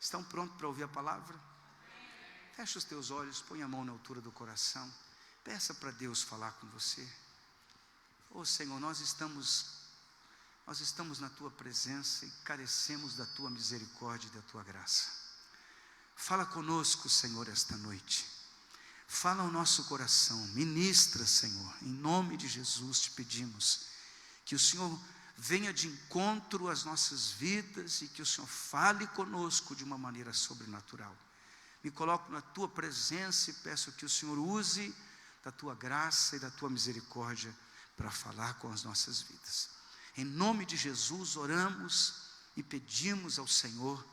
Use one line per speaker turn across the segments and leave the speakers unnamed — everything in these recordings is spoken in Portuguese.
Estão prontos para ouvir a palavra? Feche os teus olhos, põe a mão na altura do coração. Peça para Deus falar com você. Oh Senhor, nós estamos na Tua presença e carecemos da Tua misericórdia e da Tua graça. Fala conosco, Senhor, esta noite. Fala ao nosso coração, ministra, Senhor, em nome de Jesus te pedimos, que o Senhor venha de encontro às nossas vidas e que o Senhor fale conosco de uma maneira sobrenatural. Me coloco na Tua presença e peço que o Senhor use da Tua graça e da Tua misericórdia para falar com as nossas vidas. Em nome de Jesus oramos e pedimos ao Senhor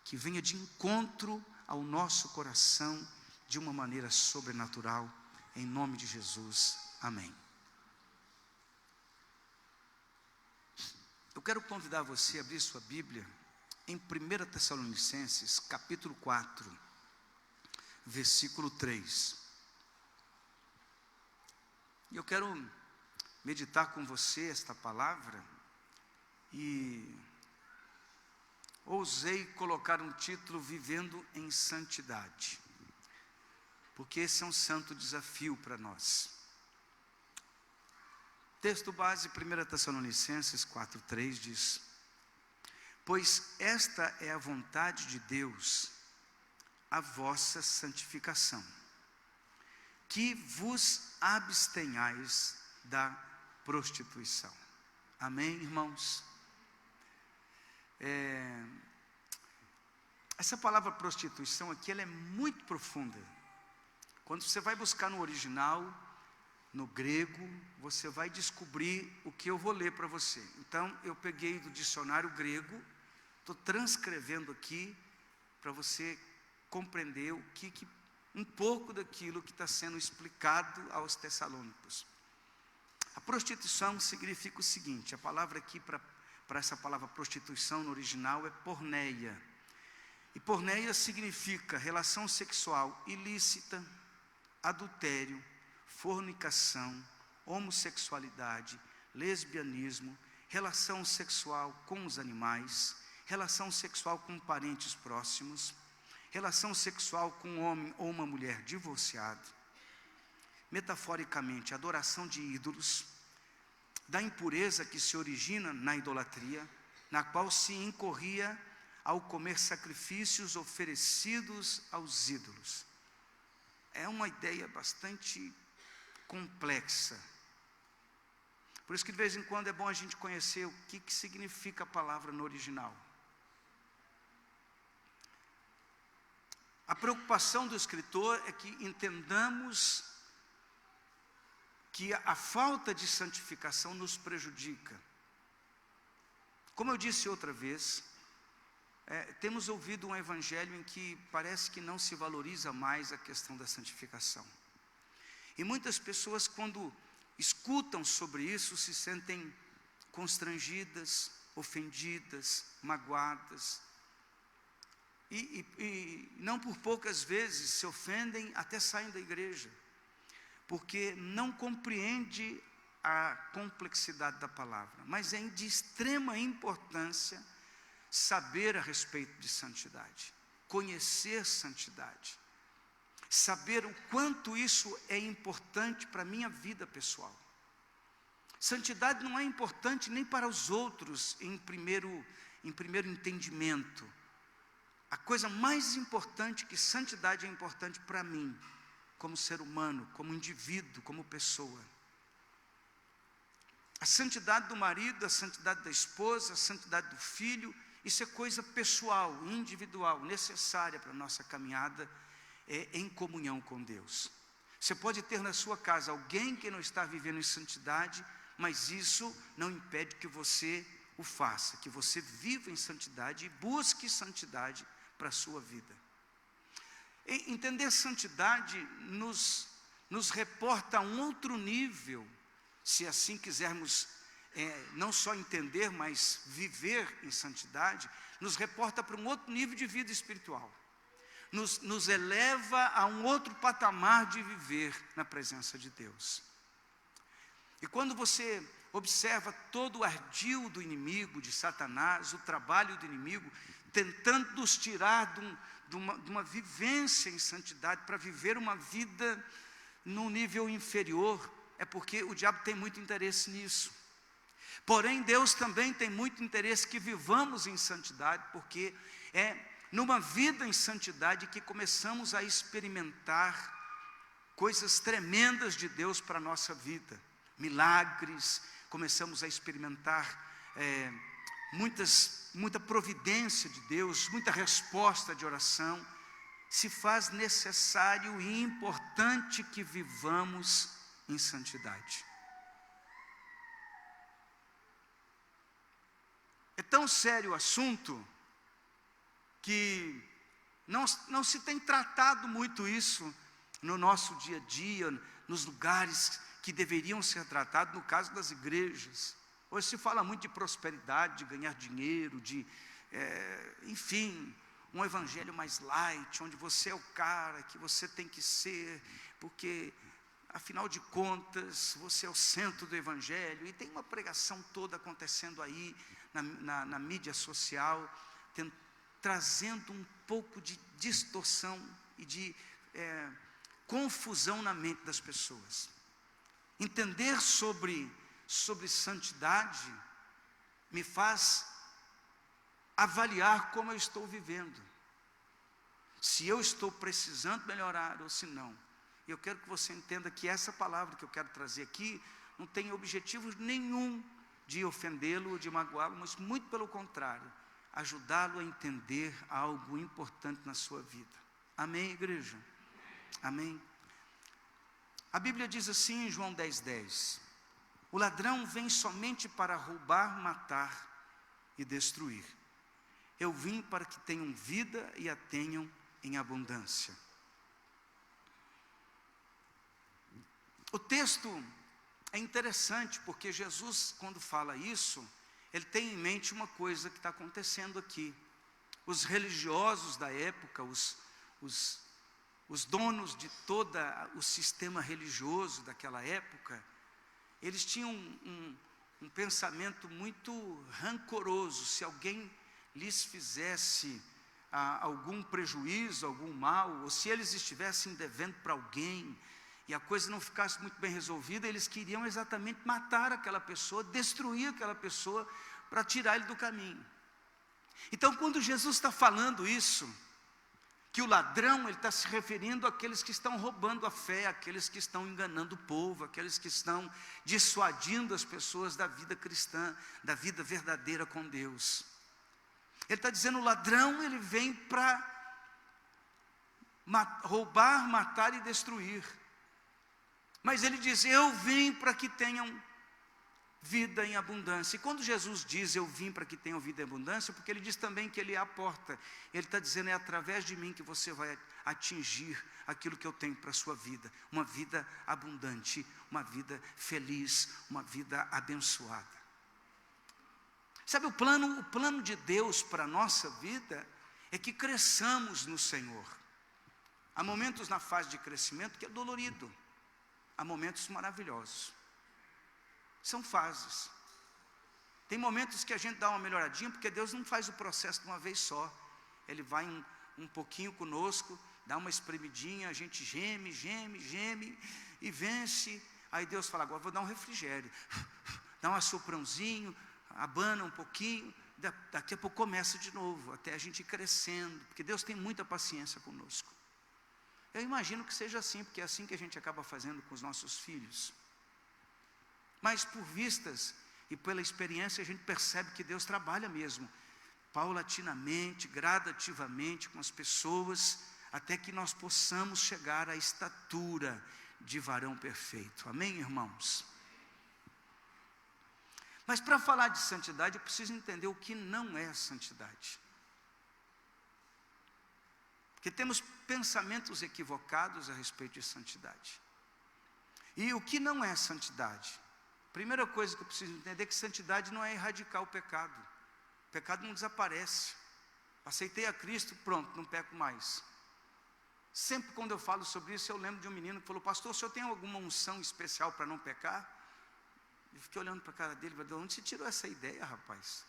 que venha de encontro ao nosso coração de uma maneira sobrenatural, em nome de Jesus, amém. Eu quero convidar você a abrir sua Bíblia em 1 Tessalonicenses, capítulo 4, versículo 3. E eu quero meditar com você esta palavra e ousei colocar um título, Vivendo em Santidade, porque esse é um santo desafio para nós. Texto base, 1 Tessalonicenses 4,3 diz: pois esta é a vontade de Deus, a vossa santificação, que vos abstenhais da prostituição. Amém, irmãos? Essa palavra prostituição aqui, ela é muito profunda. Quando você vai buscar no original, no grego, você vai descobrir o que eu vou ler para você. Então, eu peguei do dicionário grego, estou transcrevendo aqui, para você compreender um pouco daquilo que está sendo explicado aos tessalônicos. A prostituição significa o seguinte, a palavra aqui para essa palavra prostituição no original é porneia. E porneia significa relação sexual ilícita, adultério, fornicação, homossexualidade, lesbianismo, relação sexual com os animais, relação sexual com parentes próximos, relação sexual com um homem ou uma mulher divorciado, metaforicamente, adoração de ídolos, da impureza que se origina na idolatria, na qual se incorria ao comer sacrifícios oferecidos aos ídolos. É uma ideia bastante complexa. Por isso que de vez em quando é bom a gente conhecer o que significa a palavra no original. A preocupação do escritor é que entendamos que a falta de santificação nos prejudica. Como eu disse outra vez, temos ouvido um evangelho em que parece que não se valoriza mais a questão da santificação. E muitas pessoas, quando escutam sobre isso, se sentem constrangidas, ofendidas, magoadas. E não por poucas vezes se ofendem, até saem da igreja, porque não compreende a complexidade da palavra. Mas é de extrema importância saber a respeito de santidade, conhecer santidade, saber o quanto isso é importante para a minha vida pessoal. Santidade não é importante nem para os outros em primeiro entendimento. A coisa mais importante que santidade é importante para mim, como ser humano, como indivíduo, como pessoa. A santidade do marido, a santidade da esposa, a santidade do filho, isso é coisa pessoal, individual, necessária para a nossa caminhada em comunhão com Deus. Você pode ter na sua casa alguém que não está vivendo em santidade, mas isso não impede que você o faça, que você viva em santidade e busque santidade para a sua vida. Entender santidade nos reporta a um outro nível, se assim quisermos não só entender, mas viver em santidade, nos reporta para um outro nível de vida espiritual. Nos eleva a um outro patamar de viver na presença de Deus. E quando você observa todo o ardil do inimigo, de Satanás, o trabalho do inimigo, tentando nos tirar de uma vivência em santidade, para viver uma vida num nível inferior, é porque o diabo tem muito interesse nisso. Porém, Deus também tem muito interesse que vivamos em santidade, porque é numa vida em santidade que começamos a experimentar coisas tremendas de Deus para a nossa vida, milagres, começamos a experimentar muita providência de Deus, muita resposta de oração. Se faz necessário e importante que vivamos em santidade. É tão sério o assunto que não se tem tratado muito isso no nosso dia a dia, nos lugares que deveriam ser tratados, no caso das igrejas. Hoje se fala muito de prosperidade, de ganhar dinheiro, enfim, um evangelho mais light, onde você é o cara que você tem que ser, porque afinal de contas você é o centro do evangelho, e tem uma pregação toda acontecendo aí na mídia social, trazendo um pouco de distorção e de confusão na mente das pessoas. Entender sobre santidade me faz avaliar como eu estou vivendo, se eu estou precisando melhorar ou se não. E eu quero que você entenda que essa palavra que eu quero trazer aqui não tem objetivo nenhum de ofendê-lo ou de magoá-lo, mas muito pelo contrário, ajudá-lo a entender algo importante na sua vida. Amém, igreja? Amém? A Bíblia diz assim em João 10:10: o ladrão vem somente para roubar, matar e destruir. Eu vim para que tenham vida e a tenham em abundância. O texto é interessante, porque Jesus, quando fala isso, ele tem em mente uma coisa que está acontecendo aqui. Os religiosos da época, os donos de todo o sistema religioso daquela época, eles tinham um pensamento muito rancoroso. Se alguém lhes fizesse algum prejuízo, algum mal, ou se eles estivessem devendo para alguém, e a coisa não ficasse muito bem resolvida, eles queriam exatamente matar aquela pessoa, destruir aquela pessoa, para tirar ele do caminho. Então, quando Jesus está falando isso, que o ladrão, ele está se referindo àqueles que estão roubando a fé, àqueles que estão enganando o povo, àqueles que estão dissuadindo as pessoas da vida cristã, da vida verdadeira com Deus. Ele está dizendo, o ladrão, ele vem para roubar, matar e destruir. Mas ele diz, eu vim para que tenham vida em abundância. E quando Jesus diz, eu vim para que tenham vida em abundância, porque ele diz também que ele é a porta. Ele está dizendo, é através de mim que você vai atingir aquilo que eu tenho para a sua vida. Uma vida abundante, uma vida feliz, uma vida abençoada. Sabe, o plano de Deus para a nossa vida é que cresçamos no Senhor. Há momentos na fase de crescimento que é dolorido. Há momentos maravilhosos. São fases. Tem momentos que a gente dá uma melhoradinha, porque Deus não faz o processo de uma vez só. Ele vai um pouquinho conosco, dá uma espremidinha, a gente geme e vence. Aí Deus fala, agora vou dar um refrigério. Dá um assoprãozinho, abana um pouquinho, daqui a pouco começa de novo, até a gente ir crescendo, porque Deus tem muita paciência conosco. Eu imagino que seja assim, porque é assim que a gente acaba fazendo com os nossos filhos. Mas por vistas e pela experiência a gente percebe que Deus trabalha mesmo, paulatinamente, gradativamente com as pessoas, até que nós possamos chegar à estatura de varão perfeito. Amém, irmãos? Mas para falar de santidade, eu preciso entender o que não é santidade. Porque temos pensamentos equivocados a respeito de santidade. E o que não é santidade? Primeira coisa que eu preciso entender é que santidade não é erradicar o pecado. O pecado não desaparece. Aceitei a Cristo, pronto, não peco mais. Sempre quando eu falo sobre isso, eu lembro de um menino que falou, pastor, o senhor tem alguma unção especial para não pecar? Eu fiquei olhando para a cara dele e falei, de onde você tirou essa ideia, rapaz?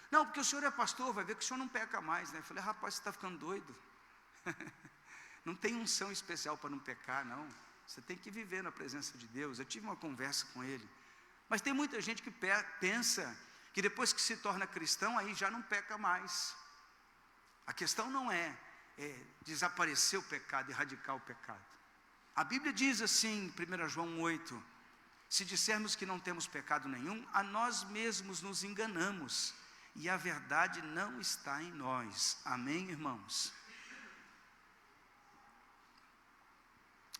Não, porque o senhor é pastor, vai ver que o senhor não peca mais, né? Eu falei, rapaz, você está ficando doido. Não tem unção especial para não pecar, não. Você tem que viver na presença de Deus. Eu tive uma conversa com ele. Mas tem muita gente que pensa que depois que se torna cristão, aí já não peca mais. A questão não é desaparecer o pecado, erradicar o pecado. A Bíblia diz assim, em 1 João 8, se dissermos que não temos pecado nenhum, a nós mesmos nos enganamos, e a verdade não está em nós. Amém, irmãos?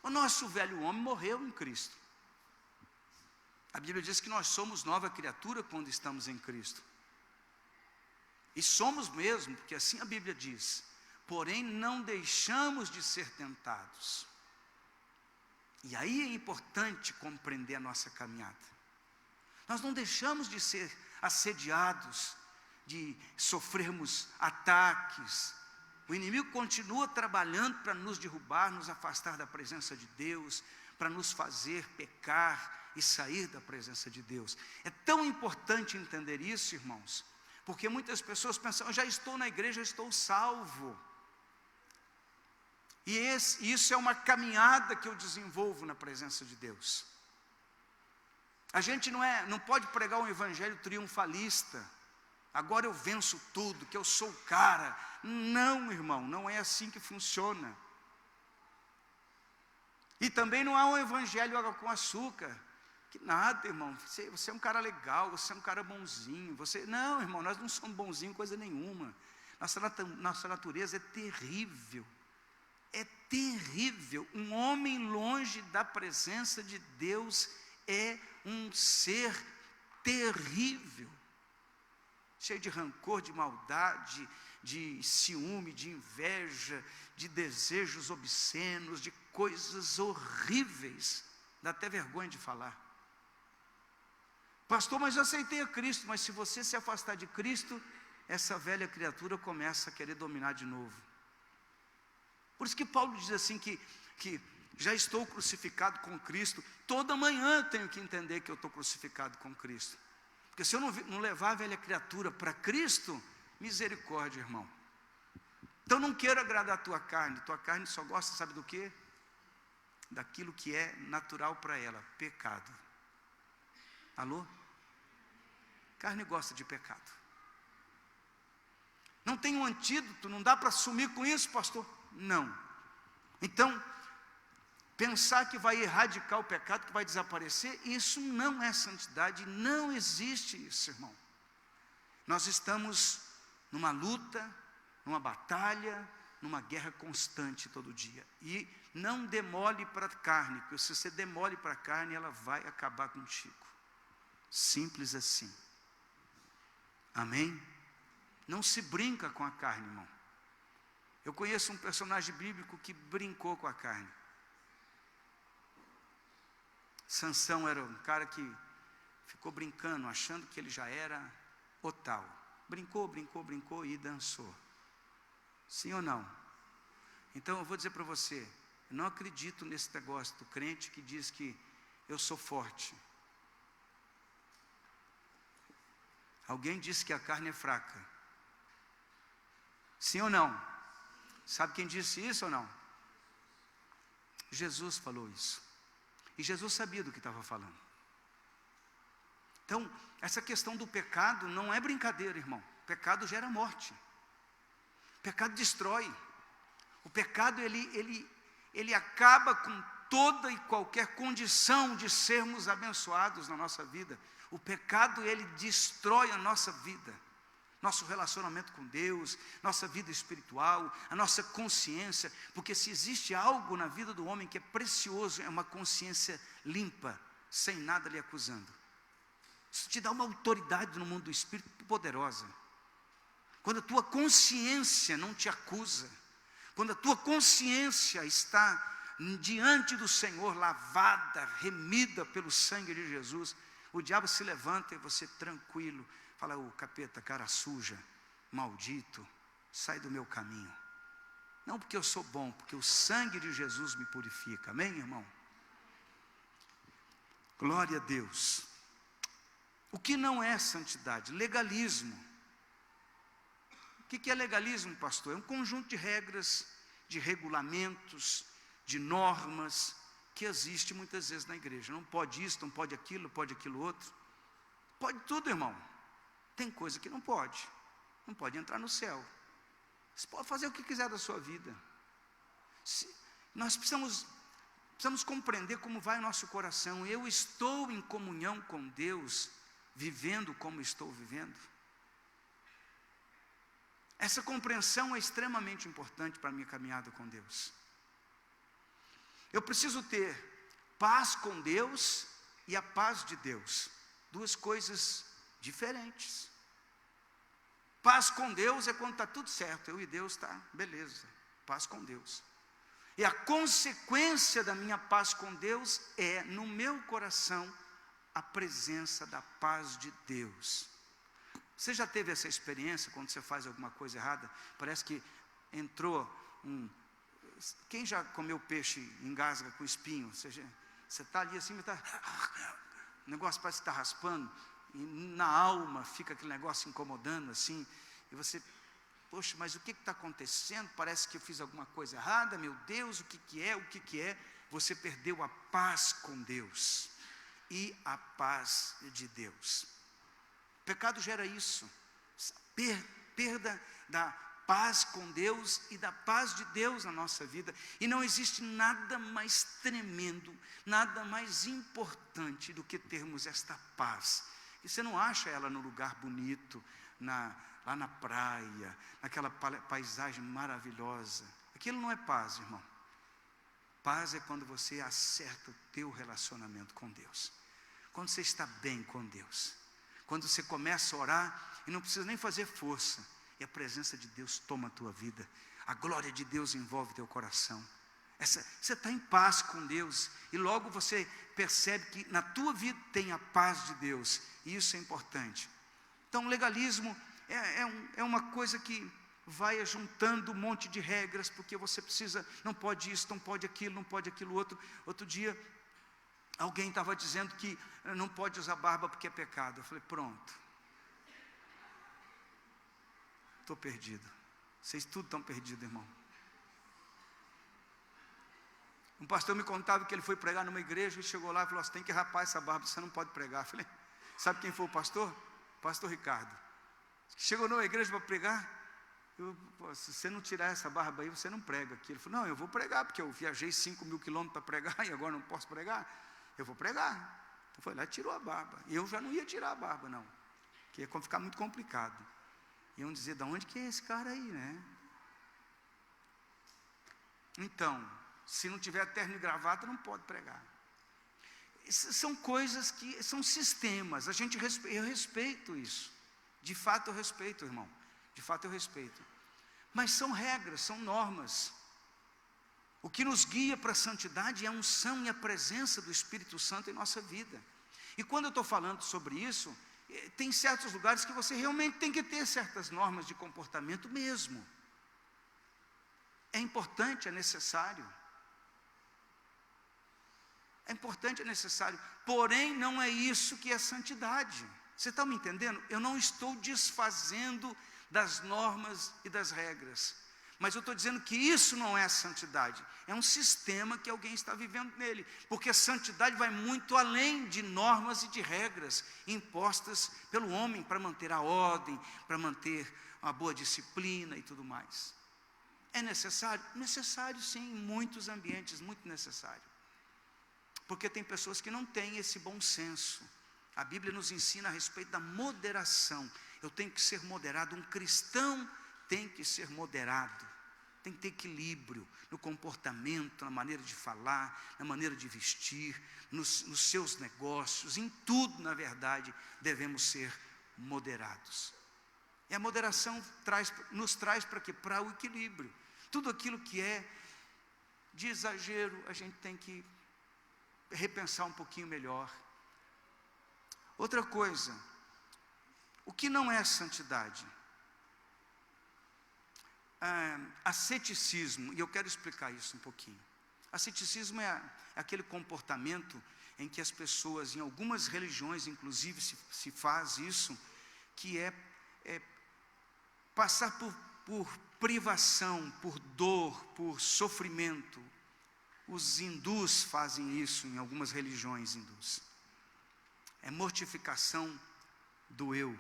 O nosso velho homem morreu em Cristo. A Bíblia diz que nós somos nova criatura quando estamos em Cristo. E somos mesmo, porque assim a Bíblia diz. Porém, não deixamos de ser tentados. E aí é importante compreender a nossa caminhada. Nós não deixamos de ser assediados, de sofrermos ataques. O inimigo continua trabalhando para nos derrubar, nos afastar da presença de Deus, para nos fazer pecar e sair da presença de Deus. É tão importante entender isso, irmãos, porque muitas pessoas pensam, eu já estou na igreja, eu estou salvo. E isso é uma caminhada que eu desenvolvo na presença de Deus. A gente não pode pregar um evangelho triunfalista. Agora eu venço tudo, que eu sou o cara. Não, irmão, não é assim que funciona. E também não há um evangelho água com açúcar. Que nada, irmão, você é um cara legal, você é um cara bonzinho. Não, irmão, nós não somos bonzinhos coisa nenhuma. Nossa natureza é terrível. É terrível. Um homem longe da presença de Deus é um ser terrível. Cheio de rancor, de maldade, de ciúme, de inveja, de desejos obscenos, de coisas horríveis. Dá até vergonha de falar. Pastor, mas eu aceitei a Cristo. Mas se você se afastar de Cristo, essa velha criatura começa a querer dominar de novo. Por isso que Paulo diz assim que já estou crucificado com Cristo. Toda manhã eu tenho que entender que eu estou crucificado com Cristo. Porque se eu não levar a velha criatura para Cristo, misericórdia, irmão. Então não quero agradar a tua carne só gosta, sabe do quê? Daquilo que é natural para ela, pecado. Alô? Carne gosta de pecado. Não tem um antídoto, não dá para sumir com isso, pastor? Não. Então, pensar que vai erradicar o pecado, que vai desaparecer, isso não é santidade, não existe isso, irmão. Nós estamos numa luta, numa batalha, numa guerra constante todo dia. E não demole para a carne, porque se você demole para a carne, ela vai acabar contigo. Simples assim. Amém? Não se brinca com a carne, irmão. Eu conheço um personagem bíblico que brincou com a carne. Sansão era um cara que ficou brincando, achando que ele já era o tal. Brincou e dançou. Sim ou não? Então eu vou dizer para você, eu não acredito nesse negócio do crente que diz que eu sou forte. Alguém disse que a carne é fraca. Sim ou não? Sabe quem disse isso ou não? Jesus falou isso. E Jesus sabia do que estava falando. Então, essa questão do pecado não é brincadeira, irmão. O pecado gera morte. O pecado destrói. O pecado, ele acaba com toda e qualquer condição de sermos abençoados na nossa vida. O pecado, ele destrói a nossa vida. Nosso relacionamento com Deus, nossa vida espiritual, a nossa consciência, porque se existe algo na vida do homem que é precioso, é uma consciência limpa, sem nada lhe acusando. Isso te dá uma autoridade no mundo do espírito poderosa. Quando a tua consciência não te acusa, quando a tua consciência está diante do Senhor, lavada, remida pelo sangue de Jesus, o diabo se levanta e você tranquilo, fala, ô capeta, cara suja, maldito, sai do meu caminho. Não porque eu sou bom, porque o sangue de Jesus me purifica. Amém, irmão? Glória a Deus. O que não é santidade? Legalismo. O que é legalismo, pastor? É um conjunto de regras, de regulamentos, de normas, que existe muitas vezes na igreja. Não pode isso, não pode aquilo outro. Pode tudo, irmão. Tem coisa que não pode. Não pode entrar no céu. Você pode fazer o que quiser da sua vida. Nós precisamos compreender como vai o nosso coração. Eu estou em comunhão com Deus, vivendo como estou vivendo. Essa compreensão é extremamente importante para a minha caminhada com Deus. Eu preciso ter paz com Deus e a paz de Deus. Duas coisas diferentes. Paz com Deus é quando está tudo certo, eu e Deus está, beleza, paz com Deus. E a consequência da minha paz com Deus é, no meu coração, a presença da paz de Deus. Você já teve essa experiência quando você faz alguma coisa errada? Parece que entrou Quem já comeu peixe engasga com espinho? Você está ali assim, o negócio parece que está raspando, e na alma fica aquele negócio incomodando assim, e você, poxa, mas o que está acontecendo? Parece que eu fiz alguma coisa errada, meu Deus, o que é? Você perdeu a paz com Deus, e a paz de Deus. O pecado gera isso, perda da paz com Deus e da paz de Deus na nossa vida. E não existe nada mais tremendo, nada mais importante do que termos esta paz. E você não acha ela no lugar bonito, lá na praia, naquela paisagem maravilhosa. Aquilo não é paz, irmão. Paz é quando você acerta o teu relacionamento com Deus. Quando você está bem com Deus. Quando você começa a orar e não precisa nem fazer força. E a presença de Deus toma a tua vida. A glória de Deus envolve teu coração. Você está em paz com Deus. E logo você percebe que na tua vida tem a paz de Deus. E isso é importante. Então o legalismo é uma coisa que vai juntando um monte de regras. Porque você precisa, não pode isso, não pode aquilo outro. Outro dia, alguém estava dizendo que não pode usar barba porque é pecado. Eu falei, pronto. Estou perdido. Vocês tudo estão perdidos, irmão. Um pastor me contava que ele foi pregar numa igreja e chegou lá e falou, você tem que rapar essa barba, você não pode pregar. Eu falei, sabe quem foi o pastor? Pastor Ricardo. Chegou numa igreja para pregar, se você não tirar essa barba aí, você não prega aqui. Ele falou, não, eu vou pregar, porque eu viajei 5.000 quilômetros para pregar e agora não posso pregar. Eu vou pregar. Então foi lá e tirou a barba. E eu já não ia tirar a barba, não, porque ia ficar muito complicado. Iam dizer, de onde que é esse cara aí, né? Então, se não tiver terno e gravata, não pode pregar. São coisas que, são sistemas, eu respeito isso. De fato eu respeito, irmão. De fato eu respeito. Mas são regras, são normas. O que nos guia para a santidade é a unção e a presença do Espírito Santo em nossa vida. E quando eu estou falando sobre isso, tem certos lugares que você realmente tem que ter certas normas de comportamento mesmo. É importante, é necessário. É importante, é necessário. Porém, não é isso que é santidade. Você está me entendendo? Eu não estou desfazendo das normas e das regras. Mas eu estou dizendo que isso não é santidade. É um sistema que alguém está vivendo nele. Porque a santidade vai muito além de normas e de regras impostas pelo homem para manter a ordem, para manter uma boa disciplina e tudo mais. É necessário? Necessário sim, em muitos ambientes, muito necessário. Porque tem pessoas que não têm esse bom senso. A Bíblia nos ensina a respeito da moderação. Eu tenho que ser moderado, um cristão tem que ser moderado, tem que ter equilíbrio no comportamento, na maneira de falar, na maneira de vestir, nos seus negócios, em tudo, na verdade, devemos ser moderados. E a moderação nos traz para quê? Para o equilíbrio. Tudo aquilo que é de exagero, a gente tem que repensar um pouquinho melhor. Outra coisa, o que não é santidade? Asceticismo, e eu quero explicar isso um pouquinho. Asceticismo é aquele comportamento em que as pessoas, em algumas religiões inclusive se faz isso, que é passar por privação, por dor, por sofrimento. Os hindus fazem isso em algumas religiões hindus. É mortificação do eu,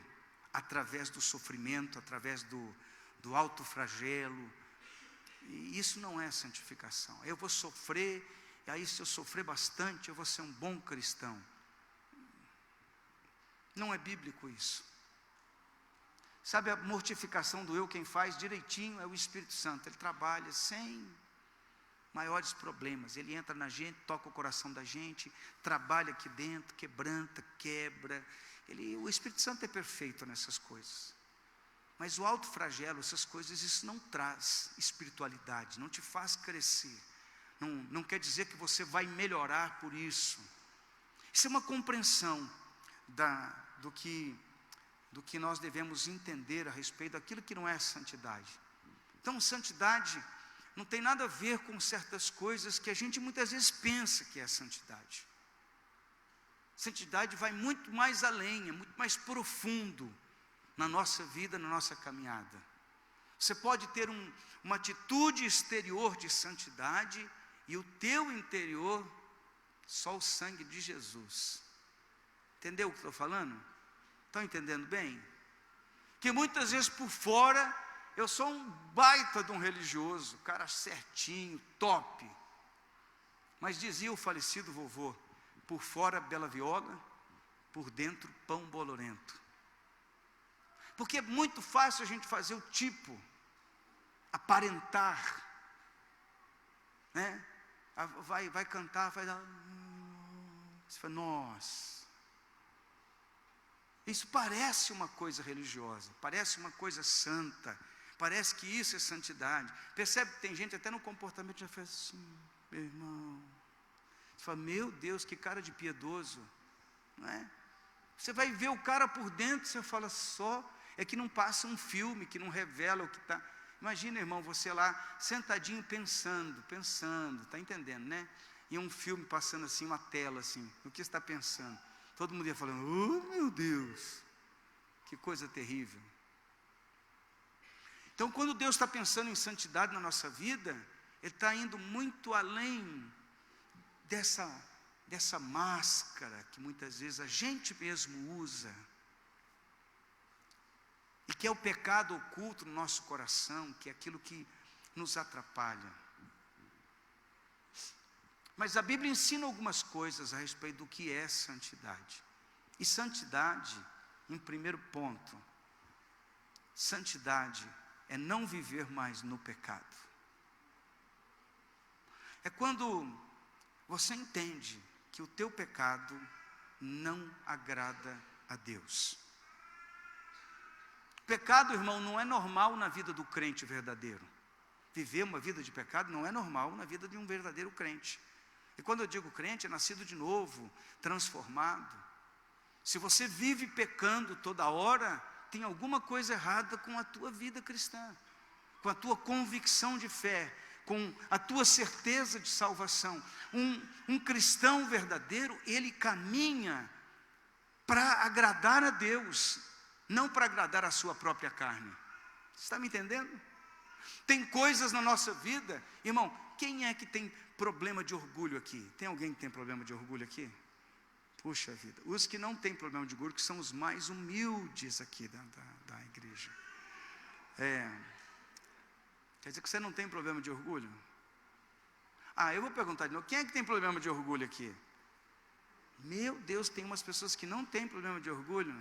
através do sofrimento, através do autoflagelo. E isso não é santificação. Eu vou sofrer, e aí se eu sofrer bastante, eu vou ser um bom cristão. Não é bíblico isso. Sabe, a mortificação do eu, quem faz direitinho é o Espírito Santo. Ele trabalha sem maiores problemas. Ele entra na gente, toca o coração da gente, trabalha aqui dentro, quebranta, quebra. O Espírito Santo é perfeito nessas coisas. Mas o autoflagelo, essas coisas, isso não traz espiritualidade, não te faz crescer. Não quer dizer que você vai melhorar por isso. Isso é uma compreensão do que nós devemos entender a respeito daquilo que não é santidade. Então, santidade não tem nada a ver com certas coisas que a gente muitas vezes pensa que é santidade. Santidade vai muito mais além, é muito mais profundo na nossa vida, na nossa caminhada. Você pode ter uma atitude exterior de santidade e o teu interior, só o sangue de Jesus. Entendeu o que estou falando? Estão entendendo bem? Que muitas vezes por fora eu sou um baita de um religioso, cara certinho, top. Mas dizia o falecido vovô, por fora bela viola, por dentro pão bolorento. Porque é muito fácil a gente fazer o tipo, aparentar, né? Vai cantar, vai dar, você fala, nossa, isso parece uma coisa religiosa, parece uma coisa santa, parece que isso é santidade. Percebe que tem gente até no comportamento já faz assim, meu irmão, você fala, meu Deus, que cara de piedoso, não é? Você vai ver o cara por dentro, você fala, só é que não passa um filme, que não revela o que está. Imagina, irmão, você lá sentadinho pensando, está entendendo, né? E um filme passando assim, uma tela assim, o que você está pensando? Todo mundo ia falando, oh meu Deus, que coisa terrível. Então, quando Deus está pensando em santidade na nossa vida, Ele está indo muito além dessa máscara que muitas vezes a gente mesmo usa, e que é o pecado oculto no nosso coração, que é aquilo que nos atrapalha. Mas a Bíblia ensina algumas coisas a respeito do que é santidade. E santidade, em primeiro ponto, santidade é não viver mais no pecado. É quando você entende que o teu pecado não agrada a Deus. Pecado, irmão, não é normal na vida do crente verdadeiro. Viver uma vida de pecado não é normal na vida de um verdadeiro crente. E quando eu digo crente, é nascido de novo, transformado. Se você vive pecando toda hora, tem alguma coisa errada com a tua vida cristã, com a tua convicção de fé, com a tua certeza de salvação. Um cristão verdadeiro, ele caminha para agradar a Deus, não para agradar a sua própria carne. Você está me entendendo? Tem coisas na nossa vida, irmão, quem é que tem problema de orgulho aqui? Tem alguém que tem problema de orgulho aqui? Puxa vida, os que não têm problema de orgulho, que são os mais humildes aqui da igreja. Quer dizer que você não tem problema de orgulho? Eu vou perguntar de novo, quem é que tem problema de orgulho aqui? Meu Deus, tem umas pessoas que não têm problema de orgulho.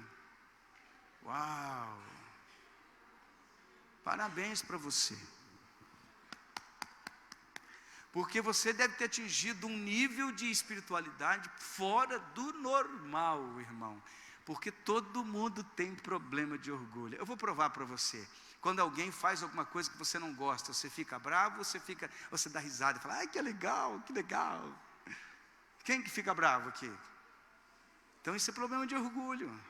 Uau! Parabéns para você. Porque você deve ter atingido um nível de espiritualidade fora do normal, irmão. Porque todo mundo tem problema de orgulho. Eu vou provar para você. Quando alguém faz alguma coisa que você não gosta, você fica bravo, você dá risada e fala, ai, que legal, que legal. Quem que fica bravo aqui? Então isso é problema de orgulho.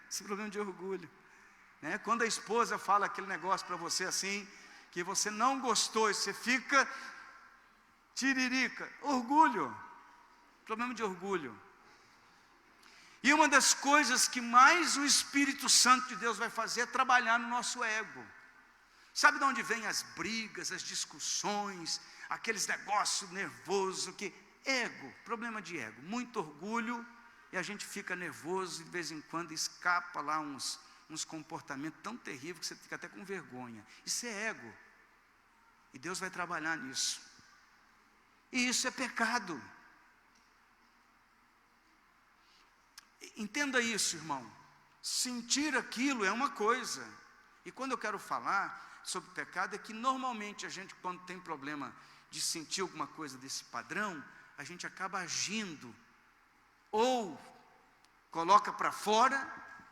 Esse problema de orgulho, né? Quando a esposa fala aquele negócio para você assim, que você não gostou, e você fica tiririca, orgulho, problema de orgulho. E uma das coisas que mais o Espírito Santo de Deus vai fazer é trabalhar no nosso ego. Sabe de onde vêm as brigas, as discussões, aqueles negócios nervosos, que ego, problema de ego, muito orgulho, e a gente fica nervoso e de vez em quando escapa lá uns comportamentos tão terríveis que você fica até com vergonha. Isso é ego. E Deus vai trabalhar nisso. E isso é pecado. Entenda isso, irmão. Sentir aquilo é uma coisa. E quando eu quero falar sobre pecado, é que normalmente a gente, quando tem problema de sentir alguma coisa desse padrão, a gente acaba agindo, ou coloca para fora,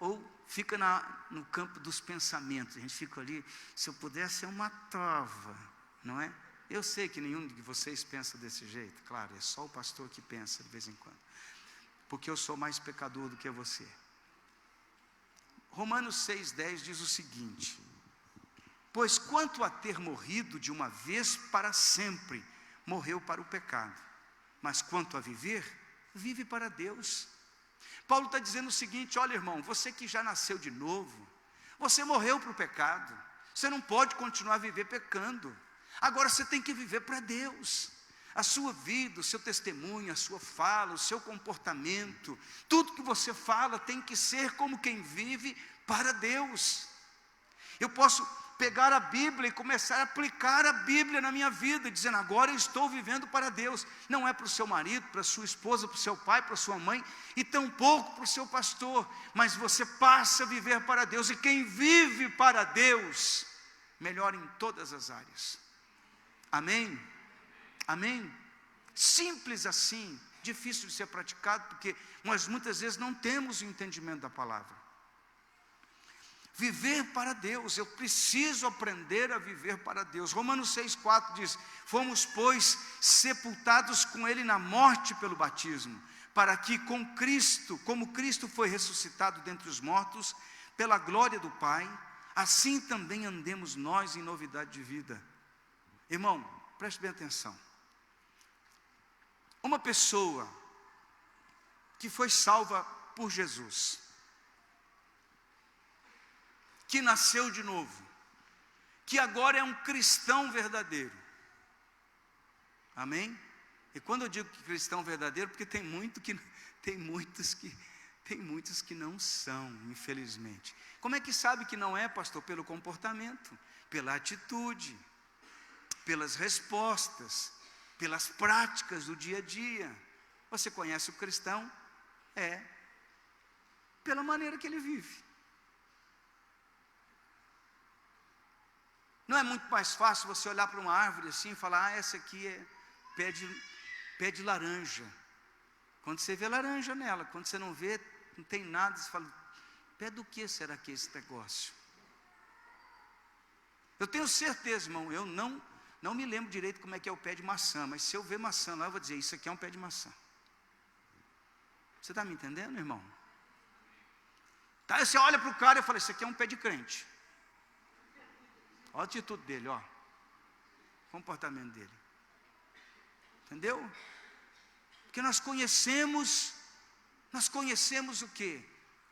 ou fica no campo dos pensamentos. A gente fica ali, se eu pudesse eu matava, não é? Eu sei que nenhum de vocês pensa desse jeito, claro, é só o pastor que pensa de vez em quando, porque eu sou mais pecador do que você. Romanos 6,10 diz o seguinte: pois quanto a ter morrido de uma vez para sempre, morreu para o pecado, mas quanto a viver, vive para Deus. Paulo está dizendo o seguinte: olha, irmão, você que já nasceu de novo, você morreu para o pecado, você não pode continuar a viver pecando, agora você tem que viver para Deus. A sua vida, o seu testemunho, a sua fala, o seu comportamento, tudo que você fala tem que ser como quem vive para Deus. Eu posso pegar a Bíblia e começar a aplicar a Bíblia na minha vida, dizendo: agora eu estou vivendo para Deus. Não é para o seu marido, para a sua esposa, para o seu pai, para a sua mãe, e tampouco para o seu pastor, mas você passa a viver para Deus, e quem vive para Deus, melhora em todas as áreas. Amém? Amém? Simples assim, difícil de ser praticado, porque nós muitas vezes não temos o entendimento da palavra. Viver para Deus, eu preciso aprender a viver para Deus. Romanos 6,4 diz: fomos, pois, sepultados com Ele na morte pelo batismo, para que com Cristo, como Cristo foi ressuscitado dentre os mortos, pela glória do Pai, assim também andemos nós em novidade de vida. Irmão, preste bem atenção. Uma pessoa que foi salva por Jesus, que nasceu de novo, que agora é um cristão verdadeiro, amém? E quando eu digo que cristão verdadeiro, porque tem muitos que não são, infelizmente. Como é que sabe que não é, pastor? Pelo comportamento, pela atitude, pelas respostas, pelas práticas do dia a dia. Você conhece o cristão? Pela maneira que ele vive. Não é muito mais fácil você olhar para uma árvore assim e falar: essa aqui é pé de laranja. Quando você vê laranja nela, quando você não vê, não tem nada, você fala: pé do que será que é esse negócio? Eu tenho certeza, irmão, eu não me lembro direito como é que é o pé de maçã, mas se eu ver maçã lá, eu vou dizer: isso aqui é um pé de maçã. Você está me entendendo, irmão? Tá, você olha para o cara e fala: isso aqui é um pé de crente. Olha a atitude dele, ó. O comportamento dele. Entendeu? Porque nós conhecemos o quê?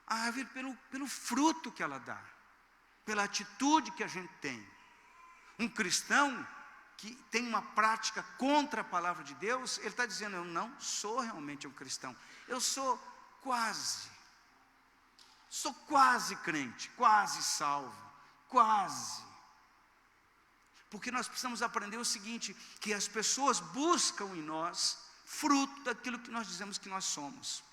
A árvore pelo fruto que ela dá, pela atitude que a gente tem. Um cristão que tem uma prática contra a palavra de Deus, ele está dizendo: eu não sou realmente um cristão, eu sou quase crente, quase salvo, quase. Porque nós precisamos aprender o seguinte: que as pessoas buscam em nós fruto daquilo que nós dizemos que nós somos.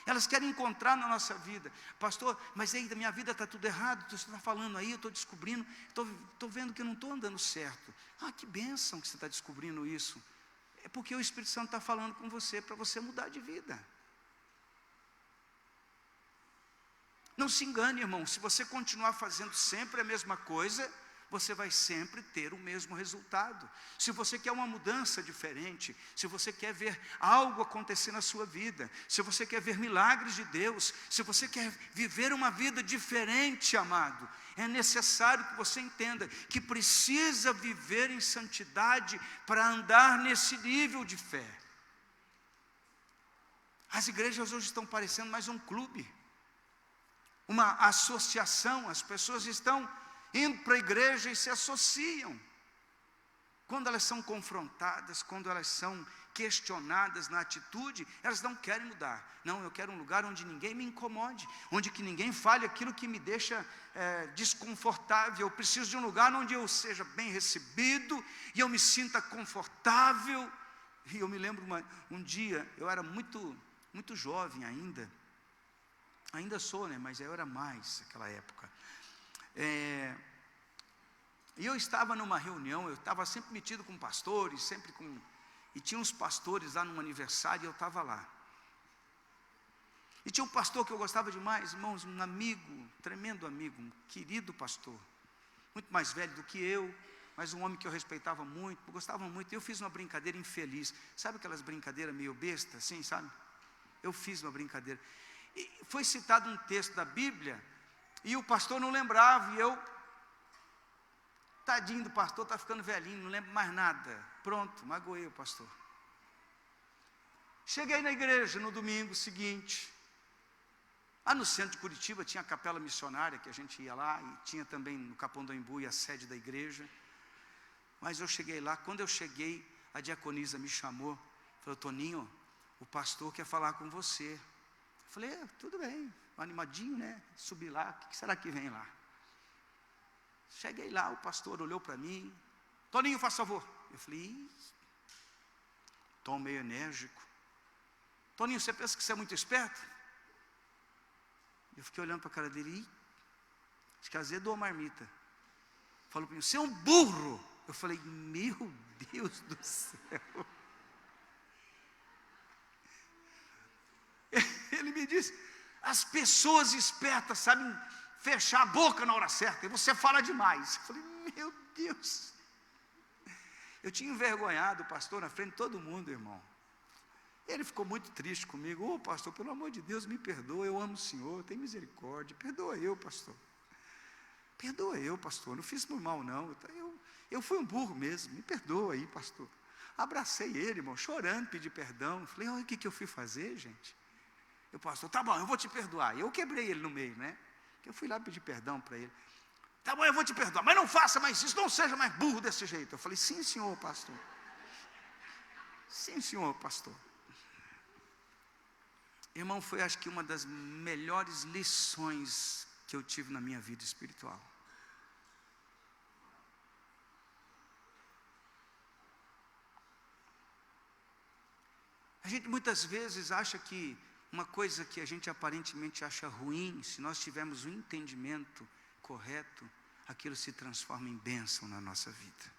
Elas querem encontrar na nossa vida: pastor, mas aí da minha vida está tudo errado, você está falando aí, eu estou descobrindo, estou vendo que eu não estou andando certo. Ah, que bênção que você está descobrindo isso. É porque o Espírito Santo está falando com você, para você mudar de vida. Não se engane, irmão, se você continuar fazendo sempre a mesma coisa, você vai sempre ter o mesmo resultado. Se você quer uma mudança diferente, se você quer ver algo acontecer na sua vida, se você quer ver milagres de Deus, se você quer viver uma vida diferente, amado, é necessário que você entenda que precisa viver em santidade para andar nesse nível de fé. As igrejas hoje estão parecendo mais um clube, uma associação. As pessoas estão indo para a igreja e se associam. Quando elas são confrontadas, quando elas são questionadas na atitude, elas não querem mudar. Não, eu quero um lugar onde ninguém me incomode, onde que ninguém fale aquilo que me deixa desconfortável. Eu preciso de um lugar onde eu seja bem recebido e eu me sinta confortável. E eu me lembro um dia, eu era muito jovem ainda sou, né? Mas eu era mais naquela época. E eu estava numa reunião, eu estava sempre metido com pastores, e tinha uns pastores lá num aniversário, e eu estava lá. E tinha um pastor que eu gostava demais, irmãos, um amigo, tremendo amigo, um querido pastor, muito mais velho do que eu, mas um homem que eu respeitava muito, eu gostava muito. Eu fiz uma brincadeira infeliz, sabe aquelas brincadeiras meio besta, assim, sabe? Eu fiz uma brincadeira, e foi citado um texto da Bíblia, e o pastor não lembrava, e eu, tadinho do pastor, está ficando velhinho, não lembro mais nada. Pronto, magoei o pastor. Cheguei na igreja no domingo seguinte. Lá no centro de Curitiba tinha a capela missionária, que a gente ia lá, e tinha também no Capão do Embu a sede da igreja. Mas eu cheguei lá, quando eu cheguei, a diaconisa me chamou, falou: Toninho, o pastor quer falar com você. Eu falei: tudo bem, animadinho, né? Subi lá, o que será que vem lá? Cheguei lá, o pastor olhou para mim: Toninho, faz favor. Eu falei: tom meio enérgico. Toninho, você pensa que você é muito esperto? Eu fiquei olhando para a cara dele, acho que azedou a marmita. Falou para mim: você é um burro. Eu falei: meu Deus do céu. Ele me disse: as pessoas espertas sabem fechar a boca na hora certa, e você fala demais. Eu falei: meu Deus. Eu tinha envergonhado o pastor na frente de todo mundo, irmão. Ele ficou muito triste comigo: pastor, pelo amor de Deus, me perdoa, eu amo o senhor, tem misericórdia, perdoa eu, pastor. Perdoa eu, pastor, não fiz por mal não, eu fui um burro mesmo, me perdoa aí, pastor. Abracei ele, irmão, chorando, pedi perdão. Falei: o que eu fui fazer, gente? O pastor: tá bom, eu vou te perdoar. Eu quebrei ele no meio, né? Eu fui lá pedir perdão para ele. Tá bom, eu vou te perdoar, mas não faça mais isso, não seja mais burro desse jeito. Eu falei: sim, senhor pastor. Sim, senhor pastor. Irmão, foi acho que uma das melhores lições que eu tive na minha vida espiritual. A gente muitas vezes acha que uma coisa que a gente aparentemente acha ruim, se nós tivermos um entendimento correto, aquilo se transforma em bênção na nossa vida.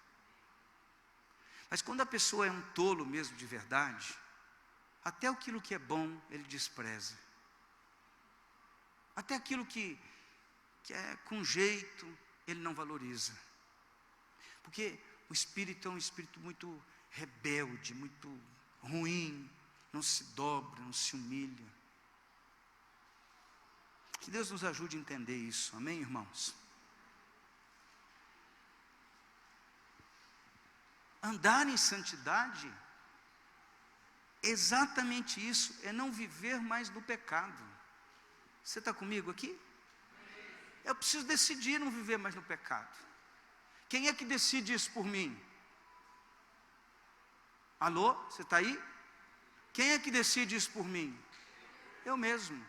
Mas quando a pessoa é um tolo mesmo de verdade, até aquilo que é bom ele despreza. Até aquilo que é com jeito ele não valoriza. Porque o espírito é um espírito muito rebelde, muito ruim, não se dobra, não se humilha. Que Deus nos ajude a entender isso, amém, irmãos? Andar em santidade, exatamente isso, é não viver mais no pecado. Você está comigo aqui? Eu preciso decidir não viver mais no pecado. Quem é que decide isso por mim? Alô, você está aí? Quem é que decide isso por mim? Eu mesmo.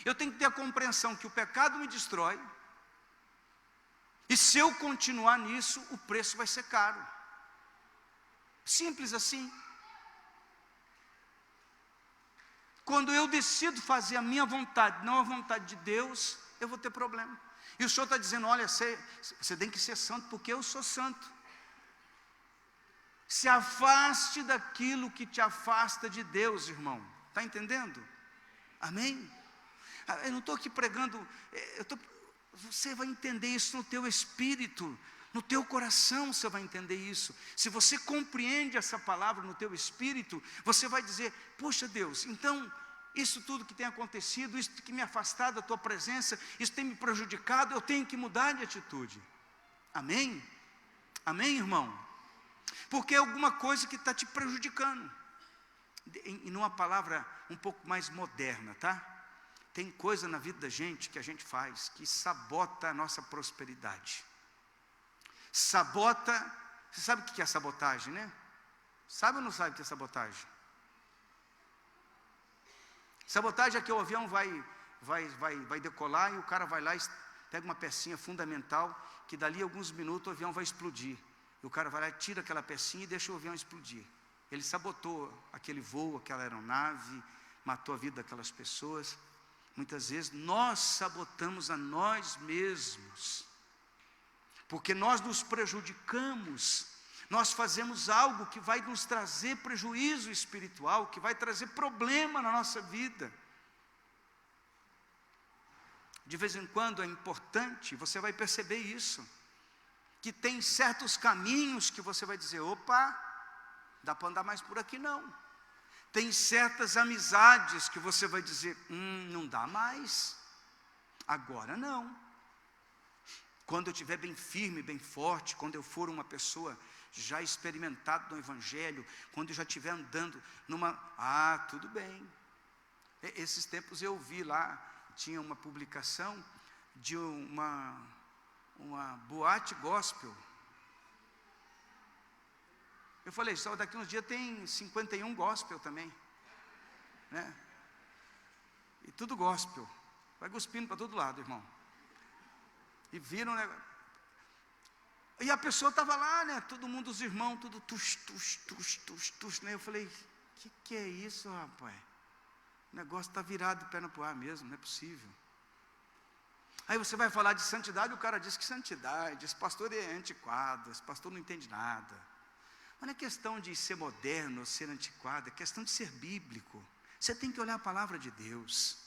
Eu tenho que ter a compreensão que o pecado me destrói, e se eu continuar nisso, o preço vai ser caro. Simples assim. Quando eu decido fazer a minha vontade, não a vontade de Deus, eu vou ter problema. E o Senhor está dizendo: olha, você tem que ser santo, porque eu sou santo. Se afaste daquilo que te afasta de Deus, irmão. Está entendendo? Amém? Eu não estou aqui pregando, você vai entender isso no teu espírito, no teu coração você vai entender isso. Se você compreende essa palavra no teu espírito, você vai dizer: poxa Deus, então isso tudo que tem acontecido, isso que me afastado da tua presença, isso tem me prejudicado, eu tenho que mudar de atitude. Amém? Amém, irmão? Porque é alguma coisa que está te prejudicando. em uma palavra um pouco mais moderna, tá? Tem coisa na vida da gente que a gente faz que sabota a nossa prosperidade. Sabota, você sabe o que é sabotagem, né? Sabe ou não sabe o que é sabotagem? Sabotagem é que o avião vai decolar e o cara vai lá e pega uma pecinha fundamental que dali a alguns minutos o avião vai explodir. E o cara vai lá e tira aquela pecinha e deixa o avião explodir. Ele sabotou aquele voo, aquela aeronave, matou a vida daquelas pessoas. Muitas vezes nós sabotamos a nós mesmos, porque nós nos prejudicamos, nós fazemos algo que vai nos trazer prejuízo espiritual, que vai trazer problema na nossa vida. De vez em quando é importante, você vai perceber isso, que tem certos caminhos que você vai dizer, opa, dá para andar mais por aqui não. Tem certas amizades que você vai dizer, não dá mais, agora não. Quando eu estiver bem firme, bem forte, quando eu for uma pessoa já experimentada no Evangelho, quando eu já estiver andando tudo bem. Esses tempos eu vi lá, tinha uma publicação de uma boate gospel. Eu falei, só daqui uns dias tem 51 gospel também, né? E tudo gospel, vai cuspindo para todo lado, irmão. E viram, né? E a pessoa estava lá, né? Todo mundo, os irmãos, tudo tus, né? Eu falei, que é isso, rapaz? O negócio está virado de perna para o ar mesmo, não é possível. Aí você vai falar de santidade, o cara diz que santidade, esse pastor é antiquado, esse pastor não entende nada. Mas não é questão de ser moderno ou ser antiquado, é questão de ser bíblico. Você tem que olhar a palavra de Deus.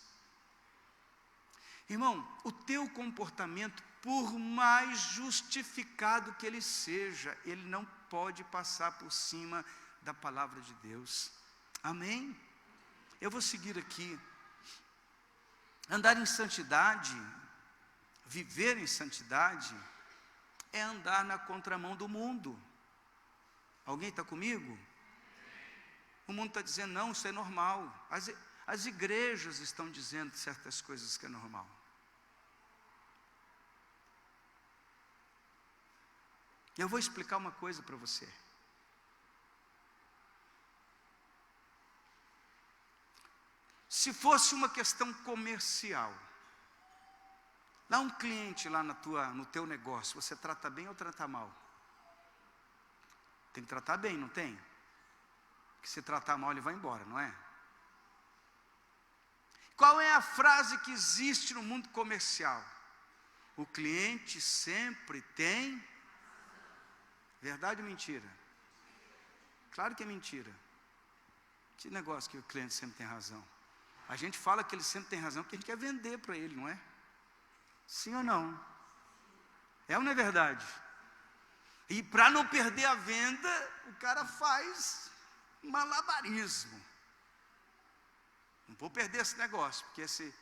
Irmão, o teu comportamento, por mais justificado que ele seja, ele não pode passar por cima da palavra de Deus. Amém? Eu vou seguir aqui. Andar em santidade, viver em santidade, é andar na contramão do mundo. Alguém está comigo? O mundo está dizendo, não, isso é normal. As igrejas estão dizendo certas coisas que é normal. Eu vou explicar uma coisa para você. Se fosse uma questão comercial, lá um cliente lá no teu negócio, você trata bem ou trata mal? Tem que tratar bem, não tem? Porque se tratar mal ele vai embora, não é? Qual é a frase que existe no mundo comercial? O cliente sempre tem... Verdade ou mentira? Claro que é mentira. Que negócio que o cliente sempre tem razão? A gente fala que ele sempre tem razão porque a gente quer vender para ele, não é? Sim ou não? É ou não é verdade? E para não perder a venda, o cara faz malabarismo. Não vou perder esse negócio, porque se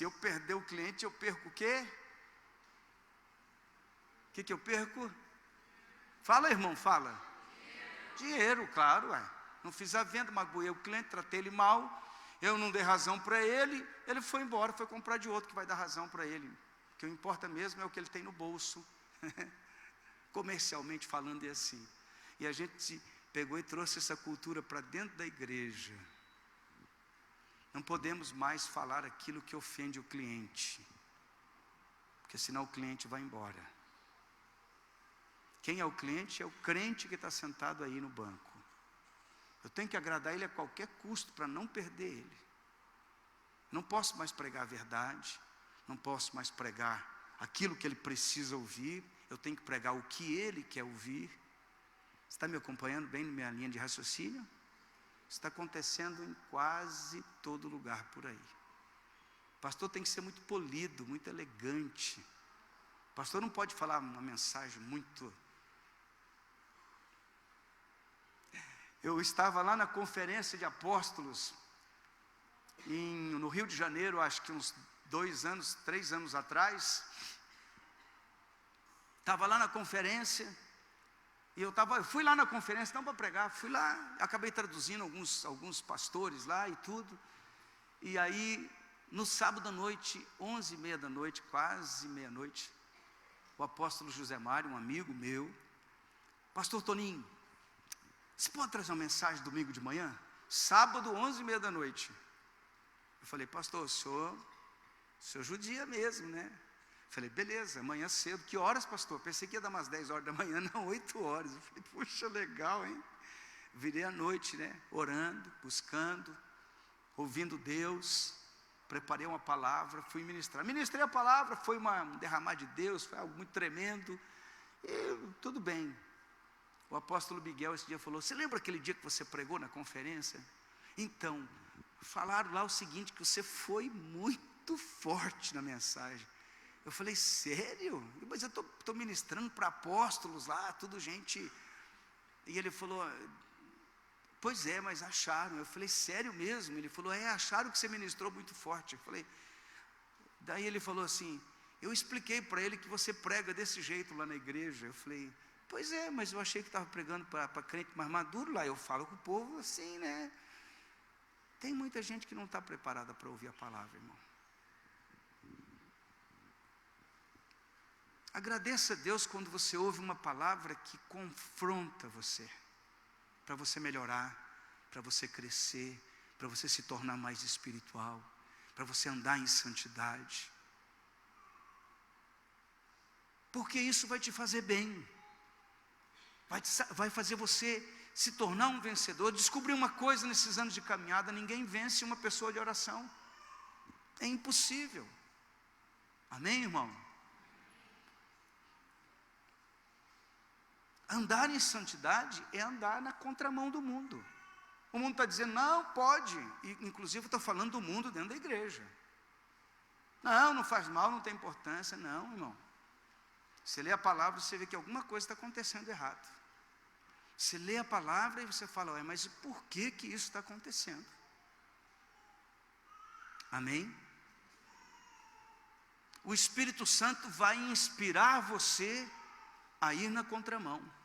eu perder o cliente, eu perco o quê? O que eu perco? Fala, irmão, fala. Dinheiro, claro, ué. Não fiz a venda, magoei o cliente, tratei ele mal, eu não dei razão para ele, ele foi embora, foi comprar de outro que vai dar razão para ele. O que importa mesmo é o que ele tem no bolso. Comercialmente falando é assim. E a gente pegou e trouxe essa cultura para dentro da igreja. Não podemos mais falar aquilo que ofende o cliente, porque senão o cliente vai embora. Quem é o cliente? É o crente que está sentado aí no banco. Eu tenho que agradar ele a qualquer custo para não perder ele. Não posso mais pregar a verdade, não posso mais pregar aquilo que ele precisa ouvir, eu tenho que pregar o que ele quer ouvir. Você está me acompanhando bem na minha linha de raciocínio? Isso está acontecendo em quase todo lugar por aí. O pastor tem que ser muito polido, muito elegante. O pastor não pode falar uma mensagem muito... Eu estava lá na conferência de apóstolos, no Rio de Janeiro, acho que uns 3 anos atrás. Estava lá na conferência, E eu fui lá na conferência, não para pregar, fui lá, acabei traduzindo alguns pastores lá e tudo. E aí, no sábado à noite, 11h30 da noite, quase meia-noite, o apóstolo José Mário, um amigo meu, pastor Toninho, você pode trazer uma mensagem domingo de manhã? Sábado, 11h30 da noite. Eu falei, pastor, o senhor judia mesmo, né? Eu falei, beleza, amanhã cedo. Que horas, pastor? Pensei que ia dar umas 10 horas da manhã, não, 8 horas. Eu falei, puxa, legal, hein? Virei à noite, né? Orando, buscando, ouvindo Deus. Preparei uma palavra, fui ministrar. Ministrei a palavra, foi um derramar de Deus, foi algo muito tremendo. E tudo bem. O apóstolo Miguel esse dia falou, você lembra aquele dia que você pregou na conferência? Então, falaram lá o seguinte, que você foi muito forte na mensagem. Eu falei, sério? Mas eu estou ministrando para apóstolos lá, tudo gente. E ele falou, pois é, mas acharam. Eu falei, sério mesmo? Ele falou, acharam que você ministrou muito forte. Eu falei, daí ele falou assim, eu expliquei para ele que você prega desse jeito lá na igreja. Eu falei, pois é, mas eu achei que estava pregando para crente mais maduro lá. Eu falo com o povo assim, né? Tem muita gente que não está preparada para ouvir a palavra, irmão. Agradeça a Deus quando você ouve uma palavra que confronta você, para você melhorar, para você crescer, para você se tornar mais espiritual, para você andar em santidade. Porque isso vai te fazer bem, vai fazer você se tornar um vencedor. Descobri uma coisa nesses anos de caminhada, ninguém vence uma pessoa de oração, é impossível. Amém, irmão? Andar em santidade é andar na contramão do mundo. O mundo está dizendo, não, pode. E, inclusive, estou falando do mundo dentro da igreja. Não faz mal, não tem importância. Não, irmão. Você lê a palavra, você vê que alguma coisa está acontecendo errado. Você lê a palavra e você fala, mas por que isso está acontecendo? Amém? O Espírito Santo vai inspirar você a ir na contramão.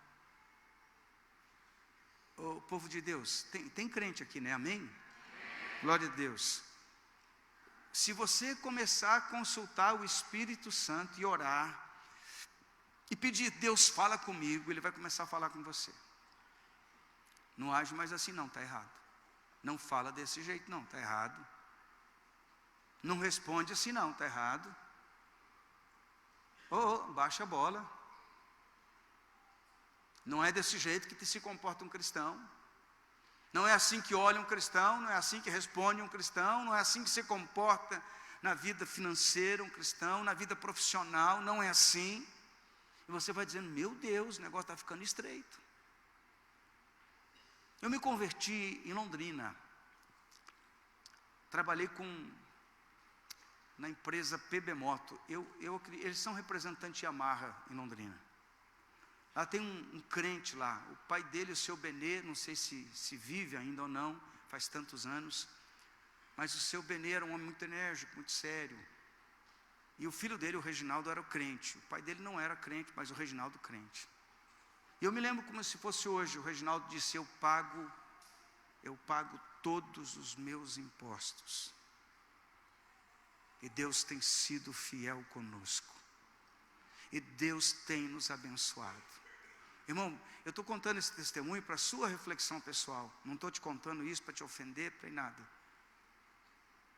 O povo de Deus, tem crente aqui, né? Amém? Glória a Deus. Se você começar a consultar o Espírito Santo e orar, e pedir, Deus fala comigo, Ele vai começar a falar com você. Não age mais assim não, está errado. Não fala desse jeito não, está errado. Não responde assim não, está errado. Baixa a bola. Não é desse jeito que se comporta um cristão. Não é assim que olha um cristão, não é assim que responde um cristão, não é assim que se comporta na vida financeira um cristão, na vida profissional, não é assim. E você vai dizendo, meu Deus, o negócio está ficando estreito. Eu me converti em Londrina. Trabalhei na empresa PB Moto. Eles são representantes de Yamaha em Londrina. Lá tem um crente lá, o pai dele, o seu Benê, não sei se vive ainda ou não, faz tantos anos, mas o seu Benê era um homem muito enérgico, muito sério, e o filho dele, o Reginaldo, era o crente. O pai dele não era crente, mas o Reginaldo crente. E eu me lembro como se fosse hoje. O Reginaldo disse, eu pago todos os meus impostos, e Deus tem sido fiel conosco, e Deus tem nos abençoado. Irmão, eu estou contando esse testemunho para a sua reflexão pessoal. Não estou te contando isso para te ofender, para nada.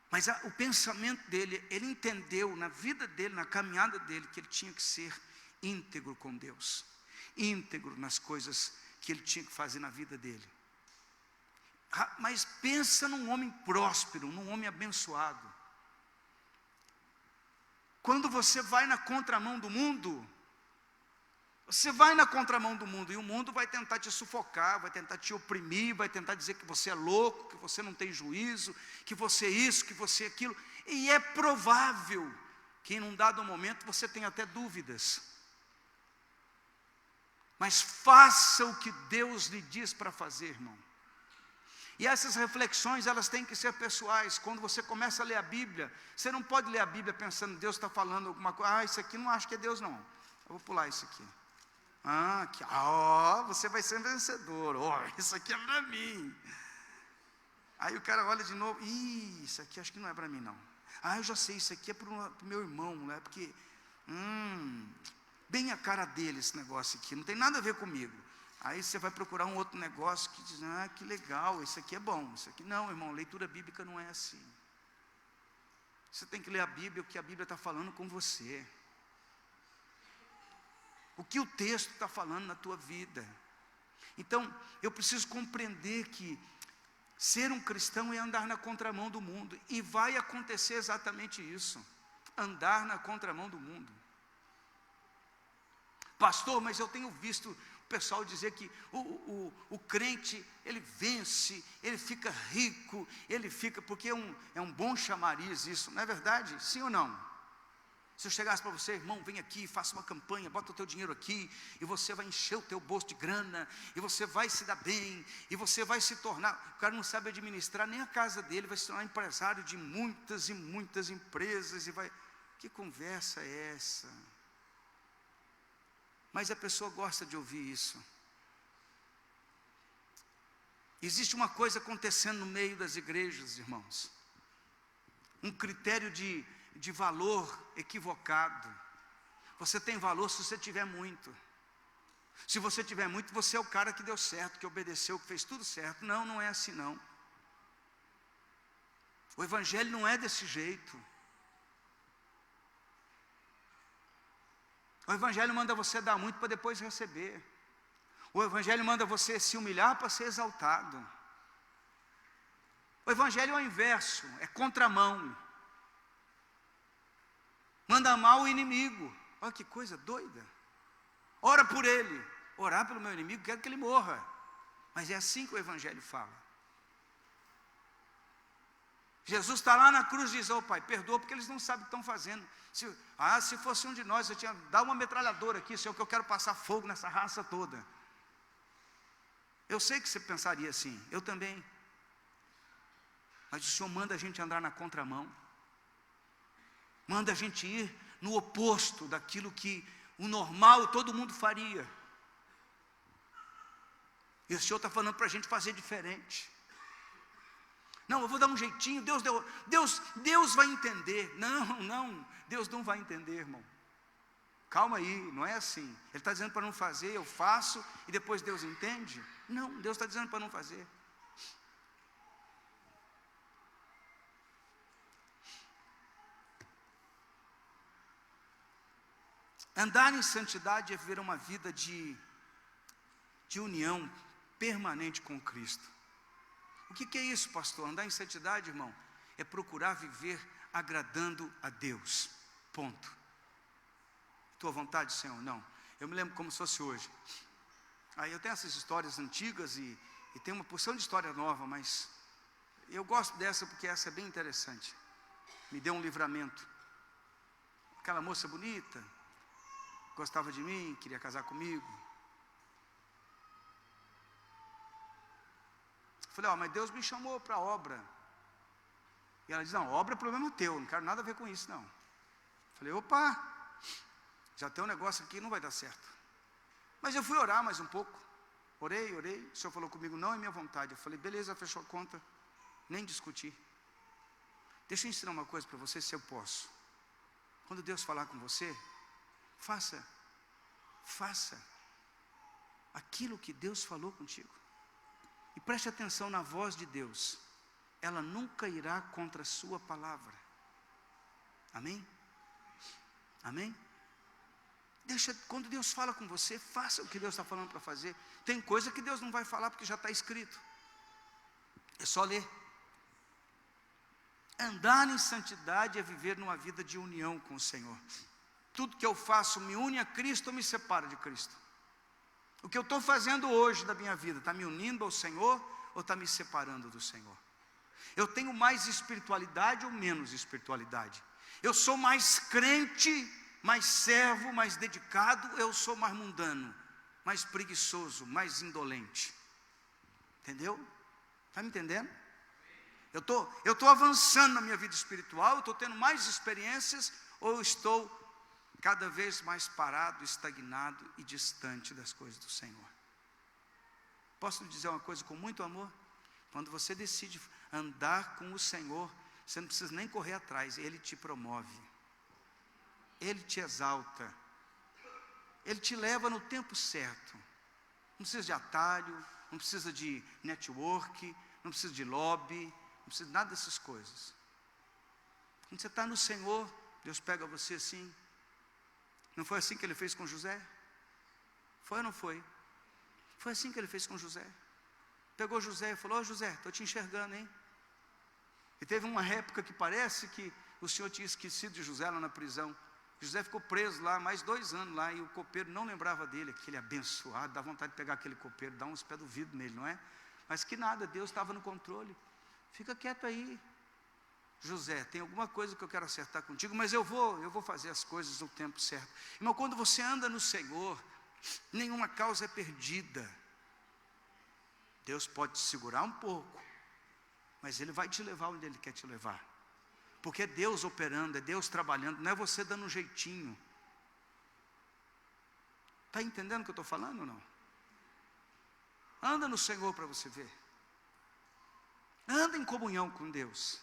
Mas o pensamento dele, ele entendeu na vida dele, na caminhada dele, que ele tinha que ser íntegro com Deus. Íntegro nas coisas que ele tinha que fazer na vida dele. Mas pensa num homem próspero, num homem abençoado. Quando você vai na contramão do mundo, você vai na contramão do mundo, e o mundo vai tentar te sufocar, vai tentar te oprimir, vai tentar dizer que você é louco, que você não tem juízo, que você é isso, que você é aquilo. E é provável que em um dado momento você tenha até dúvidas. Mas faça o que Deus lhe diz para fazer, irmão. E essas reflexões, elas têm que ser pessoais. Quando você começa a ler a Bíblia, você não pode ler a Bíblia pensando, Deus está falando alguma coisa. Isso aqui não acho que é Deus não. Eu vou pular isso aqui. Você vai ser vencedor. Isso aqui é para mim. Aí o cara olha de novo. Isso aqui acho que não é para mim não. Eu já sei, isso aqui é para o meu irmão, né? Porque, bem a cara dele esse negócio aqui, não tem nada a ver comigo. Aí você vai procurar um outro negócio que diz, que legal, isso aqui é bom. Isso aqui não, irmão, leitura bíblica não é assim. Você tem que ler a Bíblia, o que a Bíblia está falando com você. O que o texto está falando na tua vida. Então, eu preciso compreender que ser um cristão é andar na contramão do mundo. E vai acontecer exatamente isso. Andar na contramão do mundo. Pastor, mas eu tenho visto o pessoal dizer que o crente, ele vence, ele fica rico, ele fica, porque é um bom chamariz isso, não é verdade? Sim ou não? Se eu chegasse para você, irmão, vem aqui, faça uma campanha, bota o teu dinheiro aqui, e você vai encher o teu bolso de grana, e você vai se dar bem, e você vai se tornar, o cara não sabe administrar nem a casa dele, vai se tornar empresário de muitas e muitas empresas, que conversa é essa? Mas a pessoa gosta de ouvir isso. Existe uma coisa acontecendo no meio das igrejas, irmãos, um critério de valor equivocado. Você tem valor se você tiver muito. Se você tiver muito, você é o cara que deu certo, que obedeceu, que fez tudo certo. Não é assim não. O evangelho não é desse jeito. O evangelho manda você dar muito para depois receber. O evangelho manda você se humilhar para ser exaltado. O evangelho é o inverso, é contramão. Manda amar o inimigo. Olha que coisa doida. Ora por ele. Orar pelo meu inimigo, quero que ele morra. Mas é assim que o evangelho fala. Jesus está lá na cruz e diz, Pai, perdoa porque eles não sabem o que estão fazendo. Se fosse um de nós, eu tinha dado uma metralhadora aqui, Senhor, que eu quero passar fogo nessa raça toda. Eu sei que você pensaria assim, eu também. Mas o Senhor manda a gente andar na contramão. Manda a gente ir no oposto daquilo que o normal todo mundo faria. E o Senhor está falando para a gente fazer diferente. Não, eu vou dar um jeitinho, Deus vai entender. Não, Deus não vai entender, irmão. Calma aí, não é assim. Ele está dizendo para não fazer, eu faço, e depois Deus entende? Não, Deus está dizendo para não fazer. Andar em santidade é viver uma vida de união permanente com Cristo. O que é isso, pastor? Andar em santidade, irmão, é procurar viver agradando a Deus. Ponto. Tua vontade, Senhor? Não. Eu me lembro como se fosse hoje. Aí eu tenho essas histórias antigas e tem uma porção de história nova, mas eu gosto dessa porque essa é bem interessante. Me deu um livramento. Aquela moça bonita, gostava de mim, queria casar comigo. Falei, mas Deus me chamou para a obra. E ela diz, não, obra é problema teu, não quero nada a ver com isso não. Falei, já tem um negócio aqui, não vai dar certo. Mas eu fui orar mais um pouco. Orei, o Senhor falou comigo, não é minha vontade. Eu falei, beleza, fechou a conta, nem discuti. Deixa eu ensinar uma coisa para você, se eu posso. Quando Deus falar com você, faça aquilo que Deus falou contigo. E preste atenção na voz de Deus. Ela nunca irá contra a sua palavra. Amém? Amém? Quando Deus fala com você, faça o que Deus está falando para fazer. Tem coisa que Deus não vai falar porque já está escrito. É só ler. Andar em santidade é viver numa vida de união com o Senhor. Tudo que eu faço me une a Cristo ou me separa de Cristo? O que eu estou fazendo hoje da minha vida, está me unindo ao Senhor ou está me separando do Senhor? Eu tenho mais espiritualidade ou menos espiritualidade? Eu sou mais crente, mais servo, mais dedicado, eu sou mais mundano, mais preguiçoso, mais indolente? Entendeu? Está me entendendo? Eu estou avançando na minha vida espiritual, eu estou tendo mais experiências ou eu estou cada vez mais parado, estagnado e distante das coisas do Senhor. Posso lhe dizer uma coisa com muito amor? Quando você decide andar com o Senhor, você não precisa nem correr atrás, Ele te promove, Ele te exalta, Ele te leva no tempo certo. Não precisa de atalho, não precisa de network, não precisa de lobby, não precisa de nada dessas coisas. Quando você está no Senhor, Deus pega você assim. Não foi assim que Ele fez com José? Foi ou não foi? Foi assim que Ele fez com José. Pegou José e falou: José, estou te enxergando, hein? E teve uma época que parece que o Senhor tinha esquecido de José lá na prisão. José ficou preso lá, mais 2 anos lá, e o copeiro não lembrava dele, aquele abençoado, dá vontade de pegar aquele copeiro, dar uns pés do vidro nele, não é? Mas que nada, Deus estava no controle. Fica quieto aí, José, tem alguma coisa que eu quero acertar contigo, mas eu vou fazer as coisas no tempo certo. Irmão, quando você anda no Senhor, nenhuma causa é perdida. Deus pode te segurar um pouco, mas Ele vai te levar onde Ele quer te levar. Porque é Deus operando, é Deus trabalhando, não é você dando um jeitinho. Está entendendo o que eu estou falando ou não? Anda no Senhor para você ver. Anda em comunhão com Deus.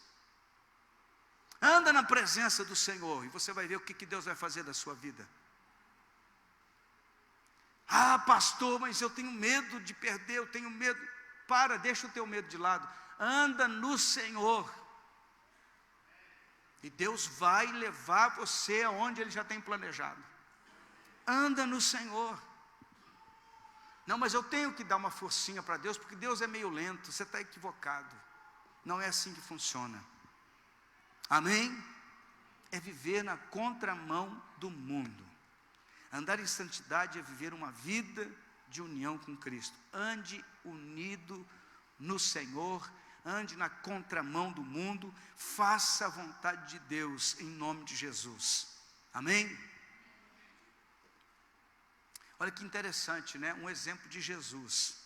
Anda na presença do Senhor e você vai ver o que Deus vai fazer da sua vida. Ah, pastor, mas eu tenho medo de perder, eu tenho medo. Para, deixa o teu medo de lado. Anda no Senhor. E Deus vai levar você aonde Ele já tem planejado. Anda no Senhor. Não, mas eu tenho que dar uma forcinha para Deus, porque Deus é meio lento. Você está equivocado. Não é assim que funciona. Amém? É viver na contramão do mundo. Andar em santidade é viver uma vida de união com Cristo. Ande unido no Senhor. Ande na contramão do mundo, faça a vontade de Deus, em nome de Jesus, amém? Olha que interessante, né? Um exemplo de Jesus.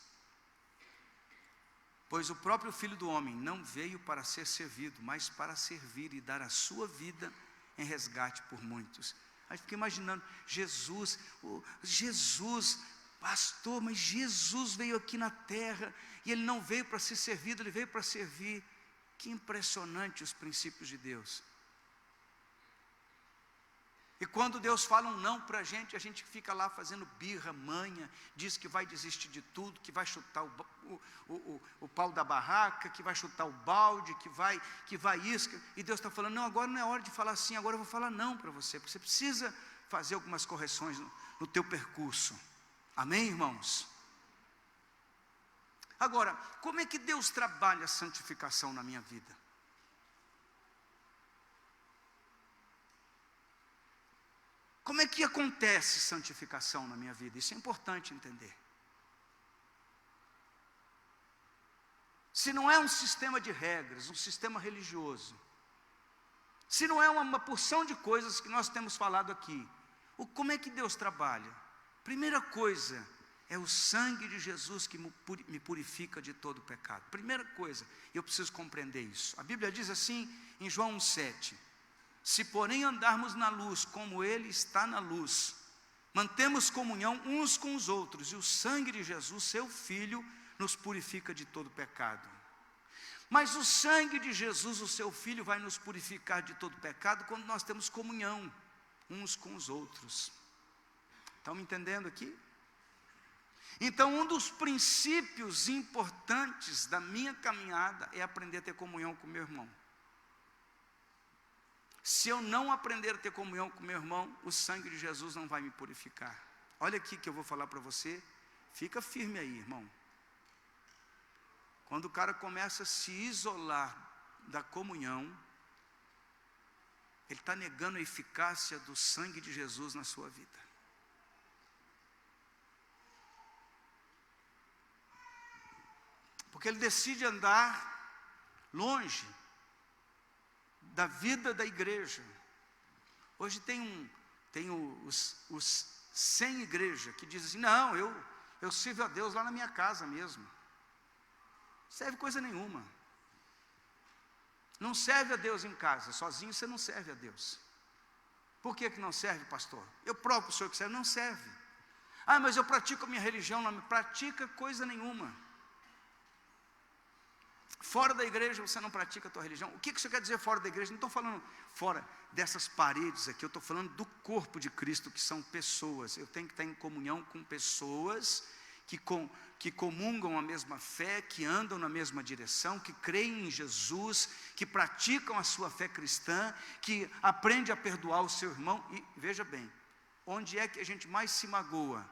Pois o próprio Filho do Homem não veio para ser servido, mas para servir e dar a sua vida em resgate por muitos. Aí fica imaginando, Jesus, pastor, mas Jesus veio aqui na terra, e Ele não veio para ser servido, Ele veio para servir. Que impressionante os princípios de Deus. E quando Deus fala um não para a gente fica lá fazendo birra, manha, diz que vai desistir de tudo, que vai chutar o pau da barraca, que vai chutar o balde, que vai isso, e Deus está falando, não, agora não é hora de falar assim, agora eu vou falar não para você, porque você precisa fazer algumas correções no teu percurso. Amém, irmãos? Agora, como é que Deus trabalha a santificação na minha vida? Como é que acontece santificação na minha vida? Isso é importante entender. Se não é um sistema de regras, um sistema religioso, se não é uma porção de coisas que nós temos falado aqui, como é que Deus trabalha? Primeira coisa, é o sangue de Jesus que me purifica de todo pecado. Primeira coisa, eu preciso compreender isso. A Bíblia diz assim, em João 1,7, se porém andarmos na luz, como Ele está na luz, mantemos comunhão uns com os outros, e o sangue de Jesus, seu Filho, nos purifica de todo pecado. Mas o sangue de Jesus, o seu Filho, vai nos purificar de todo pecado quando nós temos comunhão uns com os outros. Estão me entendendo aqui? Então, um dos princípios importantes da minha caminhada é aprender a ter comunhão com meu irmão. Se eu não aprender a ter comunhão com meu irmão, o sangue de Jesus não vai me purificar. Olha aqui que eu vou falar para você, fica firme aí, irmão. Quando o cara começa a se isolar da comunhão, ele está negando a eficácia do sangue de Jesus na sua vida. Porque ele decide andar longe da vida da igreja. Hoje tem os sem igreja, que dizem assim, não, eu sirvo a Deus lá na minha casa mesmo. Serve coisa nenhuma. Não serve a Deus em casa, sozinho você não serve a Deus. Por que não serve, pastor? Eu provo para o senhor que serve. Não serve. Ah, mas eu pratico a minha religião. Não pratica coisa nenhuma. Fora da igreja você não pratica a tua religião. O que isso quer dizer fora da igreja? Não estou falando fora dessas paredes aqui. Eu estou falando do corpo de Cristo, que são pessoas. Eu tenho que estar em comunhão com pessoas que comungam a mesma fé, que andam na mesma direção, que creem em Jesus, que praticam a sua fé cristã, que aprende a perdoar o seu irmão. E veja bem, onde é que a gente mais se magoa?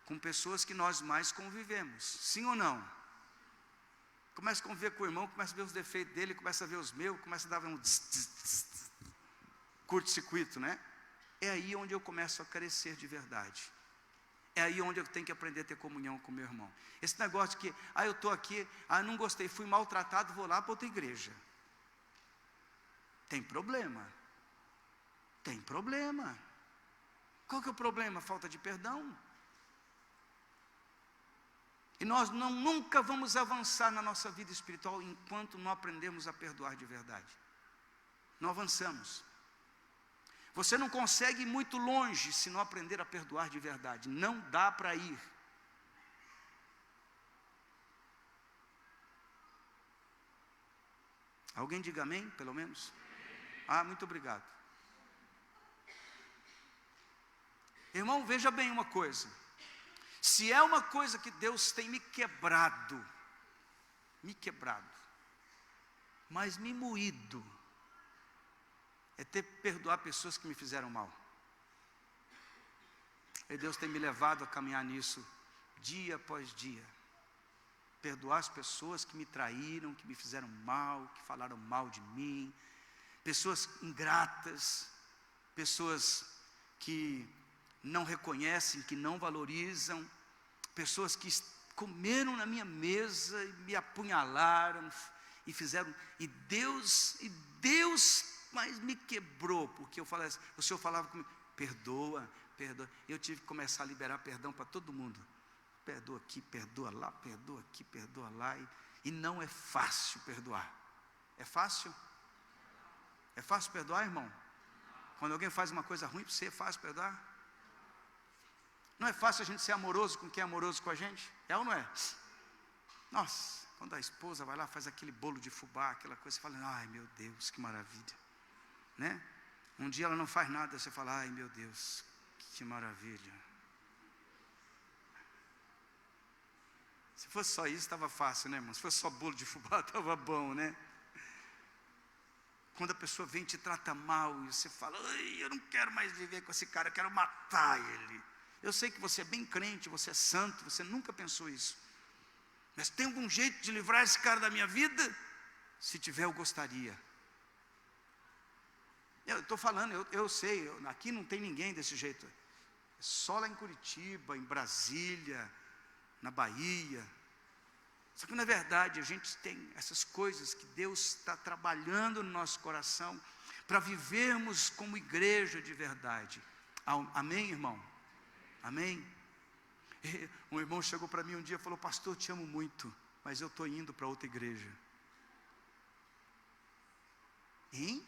Com pessoas que nós mais convivemos. Sim ou não? Começa a conviver com o irmão, começa a ver os defeitos dele, começa a ver os meus, começa a dar um curto-circuito, né? É aí onde eu começo a crescer de verdade. É aí onde eu tenho que aprender a ter comunhão com o meu irmão. Esse negócio de que, eu estou aqui, não gostei, fui maltratado, vou lá para outra igreja. Tem problema. Tem problema. Qual que é o problema? Falta de perdão. E nós nunca vamos avançar na nossa vida espiritual enquanto não aprendemos a perdoar de verdade. Não avançamos. Você não consegue ir muito longe se não aprender a perdoar de verdade. Não dá para ir. Alguém diga amém, pelo menos? Muito obrigado. Irmão, veja bem uma coisa. Se é uma coisa que Deus tem me quebrado, mas me moído, é ter que perdoar pessoas que me fizeram mal. E Deus tem me levado a caminhar nisso, dia após dia. Perdoar as pessoas que me traíram, que me fizeram mal, que falaram mal de mim, pessoas ingratas, pessoas que não reconhecem, que não valorizam, pessoas que comeram na minha mesa e me apunhalaram e fizeram, e Deus mas me quebrou, porque o Senhor falava comigo, perdoa, eu tive que começar a liberar perdão para todo mundo, perdoa aqui, perdoa lá, perdoa aqui, perdoa lá, e não é fácil perdoar. É fácil? É fácil perdoar, irmão? Quando alguém faz uma coisa ruim para você, é fácil perdoar? Não é fácil a gente ser amoroso com quem é amoroso com a gente? É ou não é? Nossa, quando a esposa vai lá, faz aquele bolo de fubá, aquela coisa, você fala, ai meu Deus, que maravilha, né? Um dia ela não faz nada, você fala, ai meu Deus, que maravilha. Se fosse só isso, estava fácil, né, irmão? Se fosse só bolo de fubá, estava bom, né? Quando a pessoa vem e te trata mal, e você fala, ai, eu não quero mais viver com esse cara, eu quero matar ele. Eu sei que você é bem crente, você é santo, você nunca pensou isso. Mas tem algum jeito de livrar esse cara da minha vida? Se tiver, eu gostaria. Eu estou falando, eu sei, aqui não tem ninguém desse jeito. É só lá em Curitiba, em Brasília, na Bahia. Só que na verdade a gente tem essas coisas que Deus está trabalhando no nosso coração para vivermos como igreja de verdade. Amém, irmão? Amém? Um irmão chegou para mim um dia e falou, pastor, eu te amo muito, mas eu estou indo para outra igreja. Hein?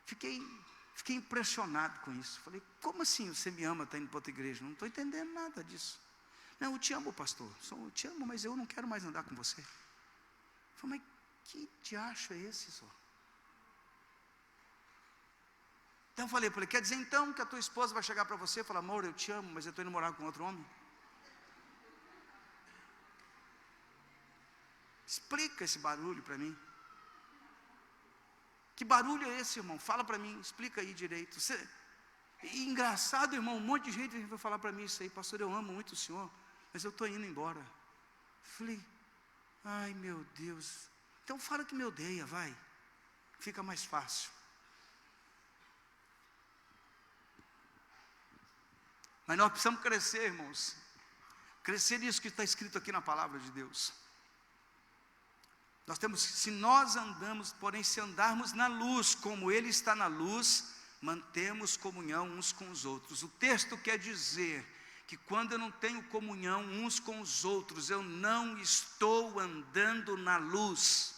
Fiquei impressionado com isso. Falei, como assim você me ama, está indo para outra igreja? Não estou entendendo nada disso. Não, eu te amo, pastor, eu te amo, mas eu não quero mais andar com você. Eu falei, mas que diacho é esse, senhor? Então eu falei para ele, quer dizer então que a tua esposa vai chegar para você e falar, amor, eu te amo, mas eu estou indo morar com outro homem? Explica esse barulho para mim. Que barulho é esse, irmão? Fala para mim, explica aí direito. E engraçado, irmão, um monte de gente vai falar para mim isso aí, pastor, eu amo muito o senhor, mas eu estou indo embora. Falei, ai meu Deus, então fala que me odeia, vai, fica mais fácil. Mas nós precisamos crescer, irmãos, crescer nisso que está escrito aqui na palavra de Deus. Nós temos, se nós andamos, porém se andarmos na luz, como Ele está na luz, mantemos comunhão uns com os outros. O texto quer dizer que quando eu não tenho comunhão uns com os outros, eu não estou andando na luz.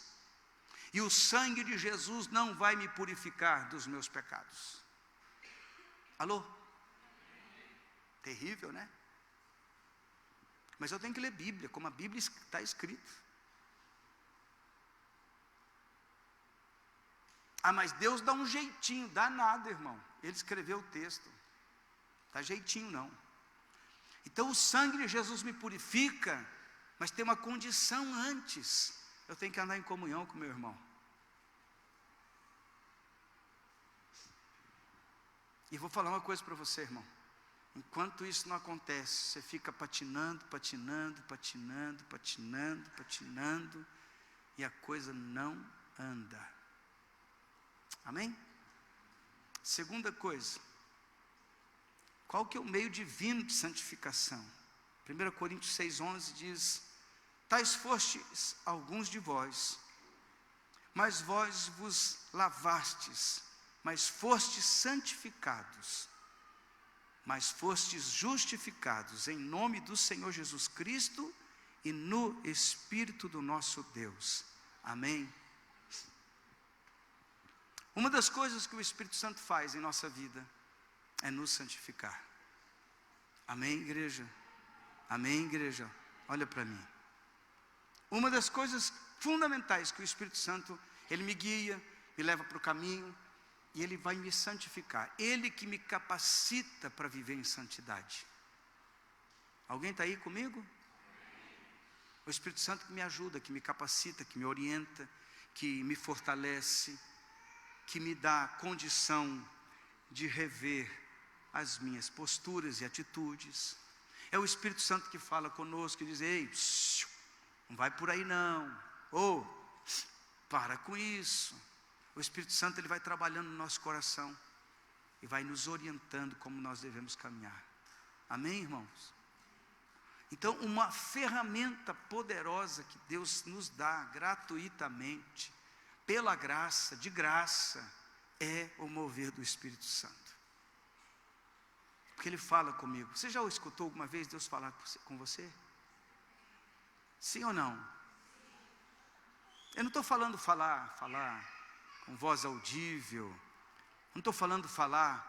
E o sangue de Jesus não vai me purificar dos meus pecados. Alô? Terrível, né? Mas eu tenho que ler Bíblia, como a Bíblia está escrita. Ah, mas Deus dá um jeitinho. Dá nada, irmão. Ele escreveu o texto. Dá jeitinho não. Então o sangue de Jesus me purifica, mas tem uma condição antes. Eu tenho que andar em comunhão com meu irmão. E vou falar uma coisa para você, irmão. Enquanto isso não acontece, você fica patinando, e a coisa não anda. Amém? Segunda coisa, qual que é o meio divino de santificação? 1 Coríntios 6,11 diz: tais fostes alguns de vós, mas vós vos lavastes, mas fostes santificados, mas fostes justificados em nome do Senhor Jesus Cristo e no Espírito do nosso Deus. Amém? Uma das coisas que o Espírito Santo faz em nossa vida é nos santificar. Amém, igreja? Amém, igreja? Olha para mim. Uma das coisas fundamentais que o Espírito Santo, ele me guia, me leva para o caminho, e ele vai me santificar. Ele que me capacita para viver em santidade. Alguém está aí comigo? O Espírito Santo que me ajuda, que me capacita, que me orienta, que me fortalece, que me dá condição de rever as minhas posturas e atitudes. É o Espírito Santo que fala conosco e diz: ei, não vai por aí não, ou para com isso. O Espírito Santo ele vai trabalhando no nosso coração e vai nos orientando como nós devemos caminhar. Amém, irmãos? Então, uma ferramenta poderosa que Deus nos dá gratuitamente, pela graça, de graça, é o mover do Espírito Santo. Porque Ele fala comigo. Você já escutou alguma vez Deus falar com você? Sim ou não? Eu não estou falando falar com voz audível. Não estou falando falar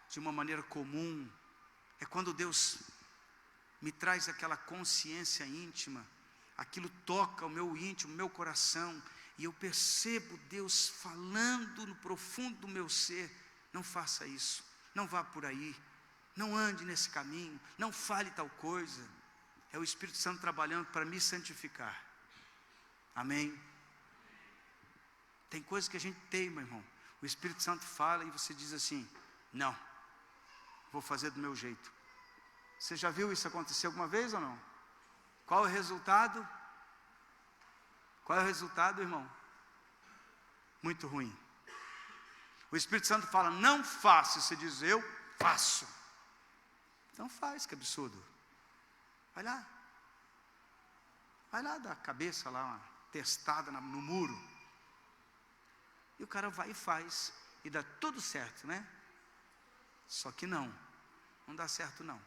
de uma maneira comum. É quando Deus me traz aquela consciência íntima. Aquilo toca o meu íntimo, o meu coração, e eu percebo Deus falando no profundo do meu ser: não faça isso, não vá por aí, não ande nesse caminho, não fale tal coisa. É o Espírito Santo trabalhando para me santificar. Amém? Tem coisas que a gente teima, irmão. O Espírito Santo fala e você diz assim: não, vou fazer do meu jeito. Você já viu isso acontecer alguma vez ou não? Qual é o resultado? Qual é o resultado, irmão? Muito ruim. O Espírito Santo fala: não faça. Você diz: eu faço. Então faz, que absurdo. Vai lá. Vai lá, dá a cabeça lá, uma testada no muro. E o cara vai e faz. E dá tudo certo, né? Só que não dá certo não.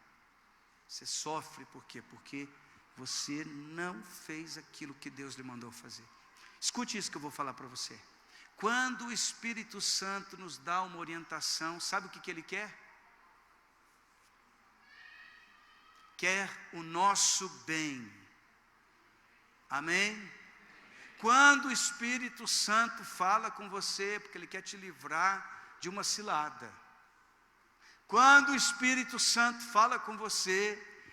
Você sofre por quê? Porque você não fez aquilo que Deus lhe mandou fazer. Escute isso que eu vou falar para você. Quando o Espírito Santo nos dá uma orientação, sabe o que Ele quer? Quer o nosso bem. Amém? Quando o Espírito Santo fala com você, porque Ele quer te livrar de uma cilada. Quando o Espírito Santo fala com você,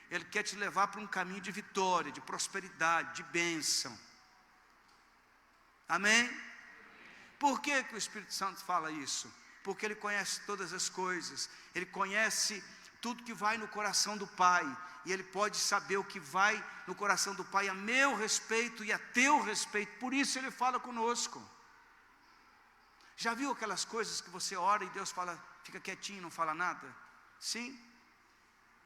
Ele quer te levar para um caminho de vitória, de prosperidade, de bênção. Amém? Por que o Espírito Santo fala isso? Porque Ele conhece todas as coisas. Ele conhece tudo que vai no coração do Pai. E Ele pode saber o que vai no coração do Pai a meu respeito e a teu respeito. Por isso Ele fala conosco. Já viu aquelas coisas que você ora e Deus fala, fica quietinho, não fala nada? Sim.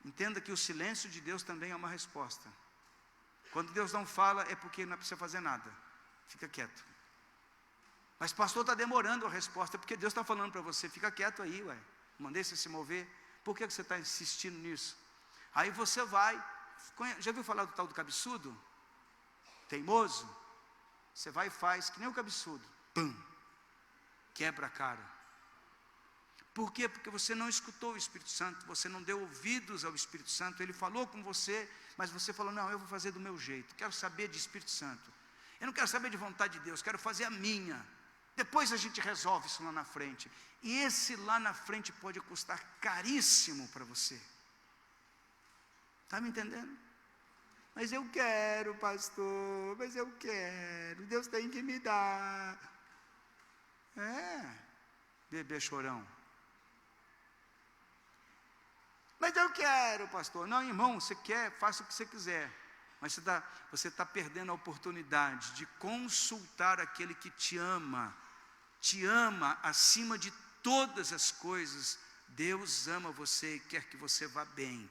Entenda que o silêncio de Deus também é uma resposta. Quando Deus não fala, é porque não precisa fazer nada. Fica quieto. Mas pastor, está demorando a resposta, é porque Deus está falando para você: fica quieto aí, ué. Mandei você se mover. Por que você está insistindo nisso? Aí você vai. Já viu falar do tal do cabeçudo? Teimoso? Você vai e faz, que nem o cabeçudo. Pum! Quebra a cara. Por quê? Porque você não escutou o Espírito Santo, você não deu ouvidos ao Espírito Santo. Ele falou com você, mas você falou, não, eu vou fazer do meu jeito. Quero saber de Espírito Santo. Eu não quero saber de vontade de Deus, quero fazer a minha. Depois a gente resolve isso lá na frente. E esse lá na frente pode custar caríssimo para você. Está me entendendo? Mas eu quero, pastor, mas eu quero. Deus tem que me dar. Bebê chorão. Mas eu quero, pastor. Não, irmão, você quer, faça o que você quiser. Mas você está perdendo a oportunidade de consultar aquele que te ama acima de todas as coisas. Deus ama você e quer que você vá bem.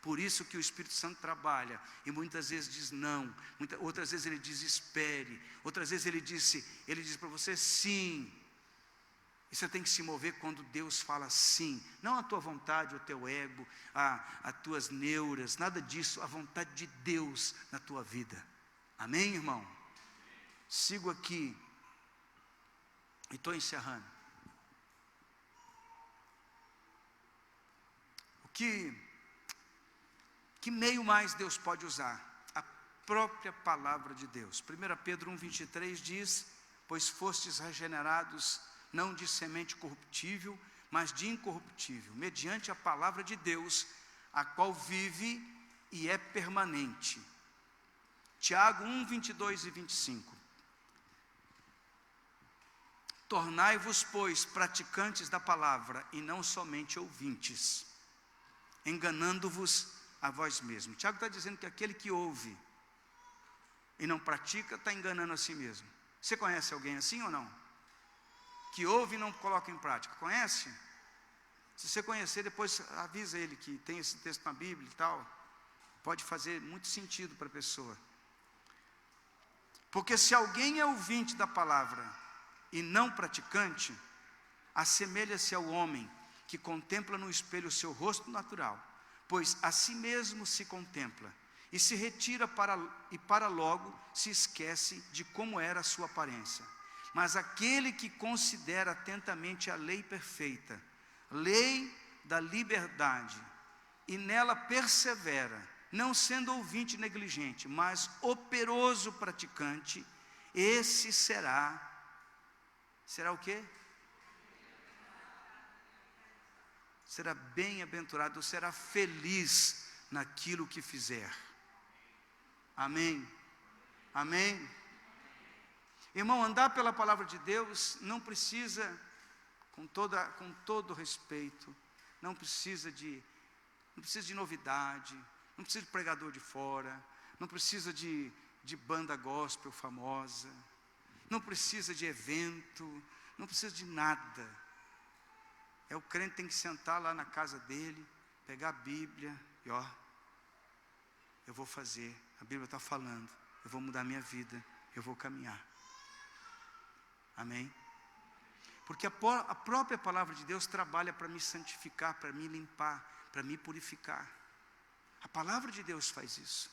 Por isso que o Espírito Santo trabalha, e muitas vezes diz não, outras vezes ele diz espere, outras vezes ele diz para você sim. E você tem que se mover quando Deus fala sim, não a tua vontade, o teu ego, as tuas neuras, nada disso, a vontade de Deus na tua vida. Amém, irmão? Sigo aqui, e estou encerrando. Que meio mais Deus pode usar? A própria palavra de Deus. 1 Pedro 1,23 diz, pois fostes regenerados, não de semente corruptível, mas de incorruptível, mediante a palavra de Deus, a qual vive e é permanente. Tiago 1:22 e 25. Tornai-vos, pois, praticantes da palavra, e não somente ouvintes, enganando-vos a vós mesmos. Tiago está dizendo que aquele que ouve e não pratica, está enganando a si mesmo. Você conhece alguém assim ou não? Que ouve e não coloca em prática. Conhece? Se você conhecer, depois avisa ele que tem esse texto na Bíblia e tal. Pode fazer muito sentido para a pessoa. Porque se alguém é ouvinte da palavra e não praticante, assemelha-se ao homem que contempla no espelho o seu rosto natural, pois a si mesmo se contempla, e se retira para logo se esquece de como era a sua aparência. Mas aquele que considera atentamente a lei perfeita, lei da liberdade, e nela persevera, não sendo ouvinte negligente, mas operoso praticante, esse será o quê? Será bem-aventurado, será feliz naquilo que fizer. Amém? Amém? Irmão, andar pela palavra de Deus não precisa, com todo respeito, não precisa de novidade, não precisa de pregador de fora, não precisa de banda gospel famosa, não precisa de evento, não precisa de nada. O crente tem que sentar lá na casa dele, pegar a Bíblia e eu vou fazer, a Bíblia está falando, eu vou mudar minha vida, eu vou caminhar. Amém? Porque a própria palavra de Deus trabalha para me santificar, para me limpar, para me purificar. A palavra de Deus faz isso.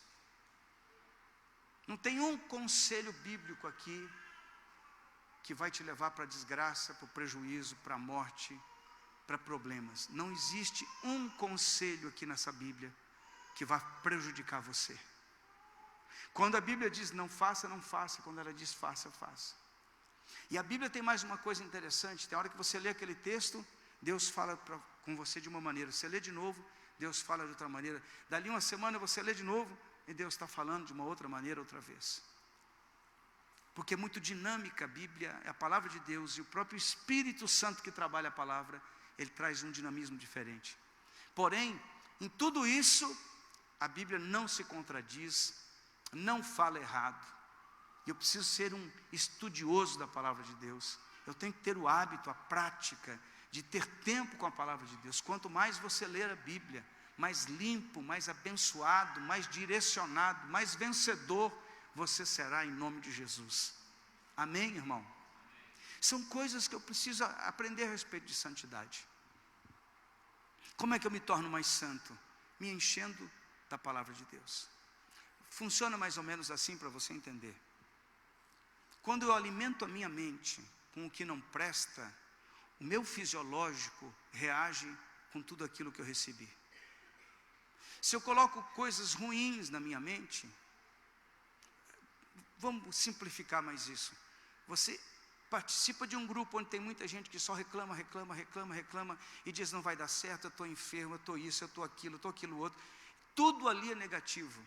Não tem um conselho bíblico aqui que vai te levar para a desgraça, para o prejuízo, para a morte, para problemas. Não existe um conselho aqui nessa Bíblia que vai prejudicar você. Quando a Bíblia diz não faça, não faça. Quando ela diz faça, faça. E a Bíblia tem mais uma coisa interessante. Tem hora que você lê aquele texto, Deus fala com você de uma maneira. Você lê de novo, Deus fala de outra maneira. Dali uma semana você lê de novo e Deus está falando de uma outra maneira outra vez. Porque é muito dinâmica a Bíblia, é a palavra de Deus, e o próprio Espírito Santo que trabalha a palavra, ele traz um dinamismo diferente. Porém, em tudo isso, a Bíblia não se contradiz, não fala errado. E eu preciso ser um estudioso da palavra de Deus. Eu tenho que ter o hábito, a prática de ter tempo com a palavra de Deus. Quanto mais você ler a Bíblia, mais limpo, mais abençoado, mais direcionado, mais vencedor você será em nome de Jesus. Amém, irmão? São coisas que eu preciso aprender a respeito de santidade. Como é que eu me torno mais santo? Me enchendo da palavra de Deus. Funciona mais ou menos assim para você entender. Quando eu alimento a minha mente com o que não presta, o meu fisiológico reage com tudo aquilo que eu recebi. Se eu coloco coisas ruins na minha mente, vamos simplificar mais isso. Você participa de um grupo onde tem muita gente que só reclama e diz não vai dar certo, eu estou enfermo, eu estou isso, eu estou aquilo outro. Tudo ali é negativo.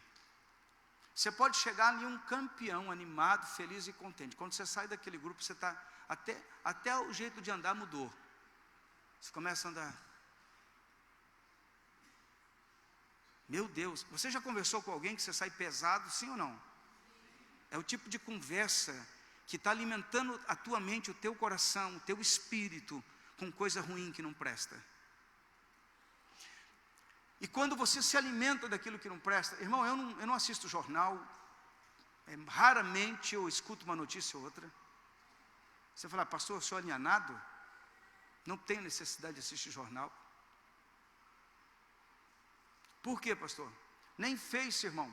Você pode chegar ali um campeão, animado, feliz e contente. Quando você sai daquele grupo, você está, até o jeito de andar mudou. Você começa a andar. Meu Deus, você já conversou com alguém que você sai pesado, sim ou não? É o tipo de conversa que está alimentando a tua mente, o teu coração, o teu espírito, com coisa ruim que não presta. E quando você se alimenta daquilo que não presta, irmão, eu não assisto jornal, raramente eu escuto uma notícia ou outra. Você fala, pastor, eu sou alienado, não tenho necessidade de assistir jornal. Por quê, pastor? Nem Face, irmão.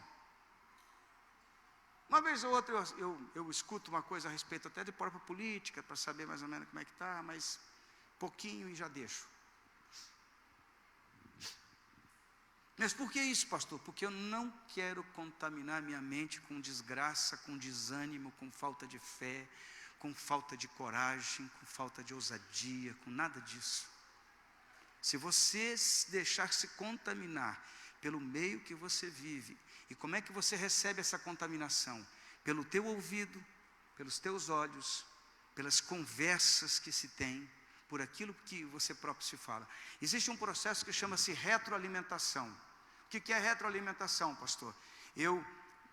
Uma vez ou outra eu escuto uma coisa a respeito até de própria política, para saber mais ou menos como é que está, mas pouquinho e já deixo. Mas por que isso, pastor? Porque eu não quero contaminar minha mente com desgraça, com desânimo, com falta de fé, com falta de coragem, com falta de ousadia, com nada disso. Se você deixar se contaminar pelo meio que você vive, e como é que você recebe essa contaminação? Pelo teu ouvido, pelos teus olhos, pelas conversas que se tem, por aquilo que você próprio se fala. Existe um processo que chama-se retroalimentação. O que é retroalimentação, pastor? Eu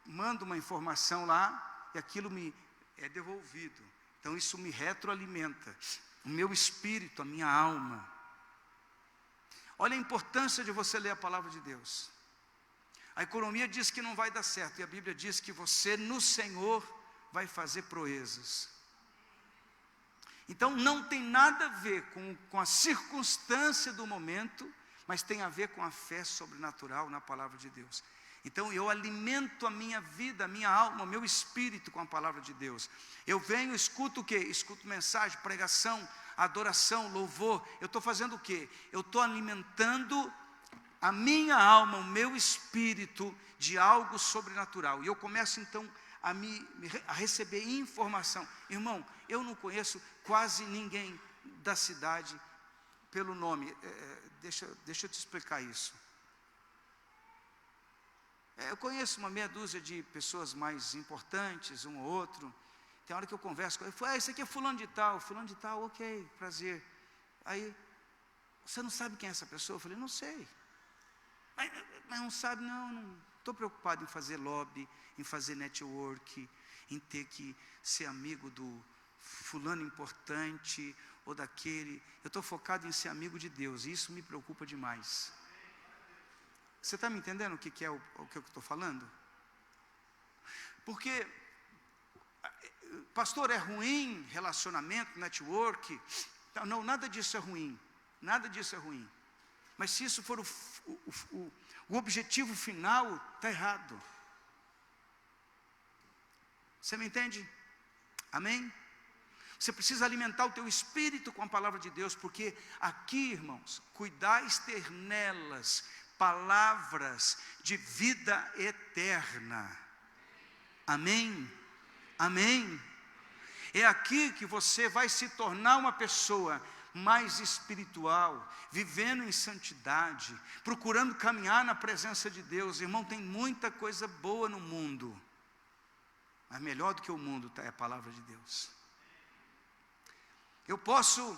mando uma informação lá e aquilo me é devolvido. Então isso me retroalimenta. O meu espírito, a minha alma. Olha a importância de você ler a palavra de Deus. A economia diz que não vai dar certo, e a Bíblia diz que você no Senhor vai fazer proezas. Então não tem nada a ver com a circunstância do momento, mas tem a ver com a fé sobrenatural na palavra de Deus. Então eu alimento a minha vida, a minha alma, o meu espírito com a palavra de Deus. Eu venho, escuto o quê? Escuto mensagem, pregação, adoração, louvor. Eu estou fazendo o quê? Eu estou alimentando a minha alma, o meu espírito de algo sobrenatural. E eu começo então a receber informação. Irmão, eu não conheço quase ninguém da cidade pelo nome. Deixa eu te explicar isso. Eu conheço uma meia dúzia de pessoas mais importantes, um ou outro. Tem hora que eu converso com ele, falo, esse aqui é fulano de tal, ok, prazer. Aí, você não sabe quem é essa pessoa? Eu falei, não sei. Mas não sabe, não estou preocupado em fazer lobby, em fazer network, em ter que ser amigo do fulano importante, ou daquele. Eu estou focado em ser amigo de Deus, e isso me preocupa demais. Você está me entendendo o que é o que eu estou falando? Porque, pastor, é ruim relacionamento, network? Não, nada disso é ruim. Nada disso é ruim. Mas se isso for o objetivo final, está errado. Você me entende? Amém? Você precisa alimentar o teu espírito com a palavra de Deus, porque aqui, irmãos, cuidais ter nelas palavras de vida eterna. Amém? Amém? É aqui que você vai se tornar uma pessoa mais espiritual, vivendo em santidade, procurando caminhar na presença de Deus. Irmão, tem muita coisa boa no mundo, mas melhor do que o mundo é a palavra de Deus. Eu posso,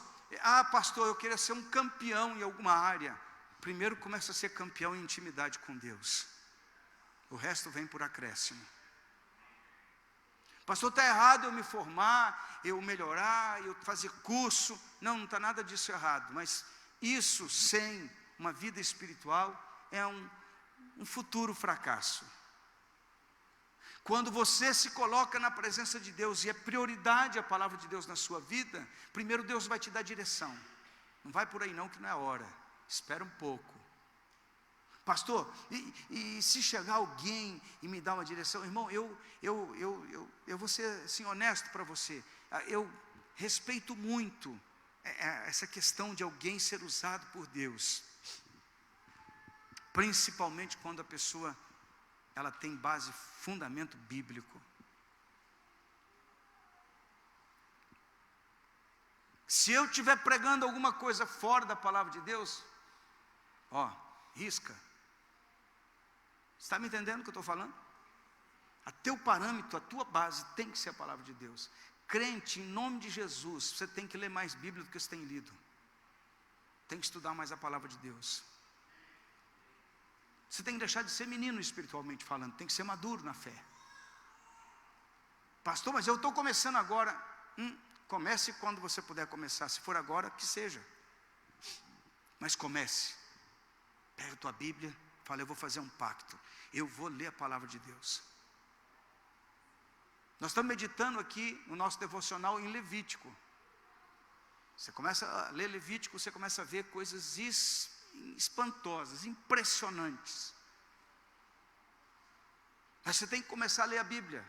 pastor, eu queria ser um campeão em alguma área. Primeiro começa a ser campeão em intimidade com Deus, o resto vem por acréscimo. Pastor, está errado eu me formar, eu melhorar, eu fazer curso. Não está nada disso errado, mas isso sem uma vida espiritual é um futuro fracasso. Quando você se coloca na presença de Deus e é prioridade a palavra de Deus na sua vida, primeiro Deus vai te dar direção. Não vai por aí não, que não é a hora. Espera um pouco. Pastor, e se chegar alguém e me dar uma direção, irmão, eu vou ser assim, honesto para você, eu respeito muito essa questão de alguém ser usado por Deus, principalmente quando a pessoa, ela tem base, fundamento bíblico. Se eu estiver pregando alguma coisa fora da palavra de Deus, risca. Está me entendendo o que eu estou falando? A teu parâmetro, a tua base tem que ser a palavra de Deus. Crente, em nome de Jesus, você tem que ler mais Bíblia do que você tem lido. Tem que estudar mais a palavra de Deus. Você tem que deixar de ser menino espiritualmente falando, tem que ser maduro na fé. Pastor, mas eu estou começando agora. Comece quando você puder começar, se for agora, que seja. Mas comece. Pega a tua Bíblia, fala, eu vou fazer um pacto. Eu vou ler a palavra de Deus. Nós estamos meditando aqui no nosso devocional em Levítico. Você começa a ler Levítico, você começa a ver coisas espantosas, impressionantes. Mas você tem que começar a ler a Bíblia.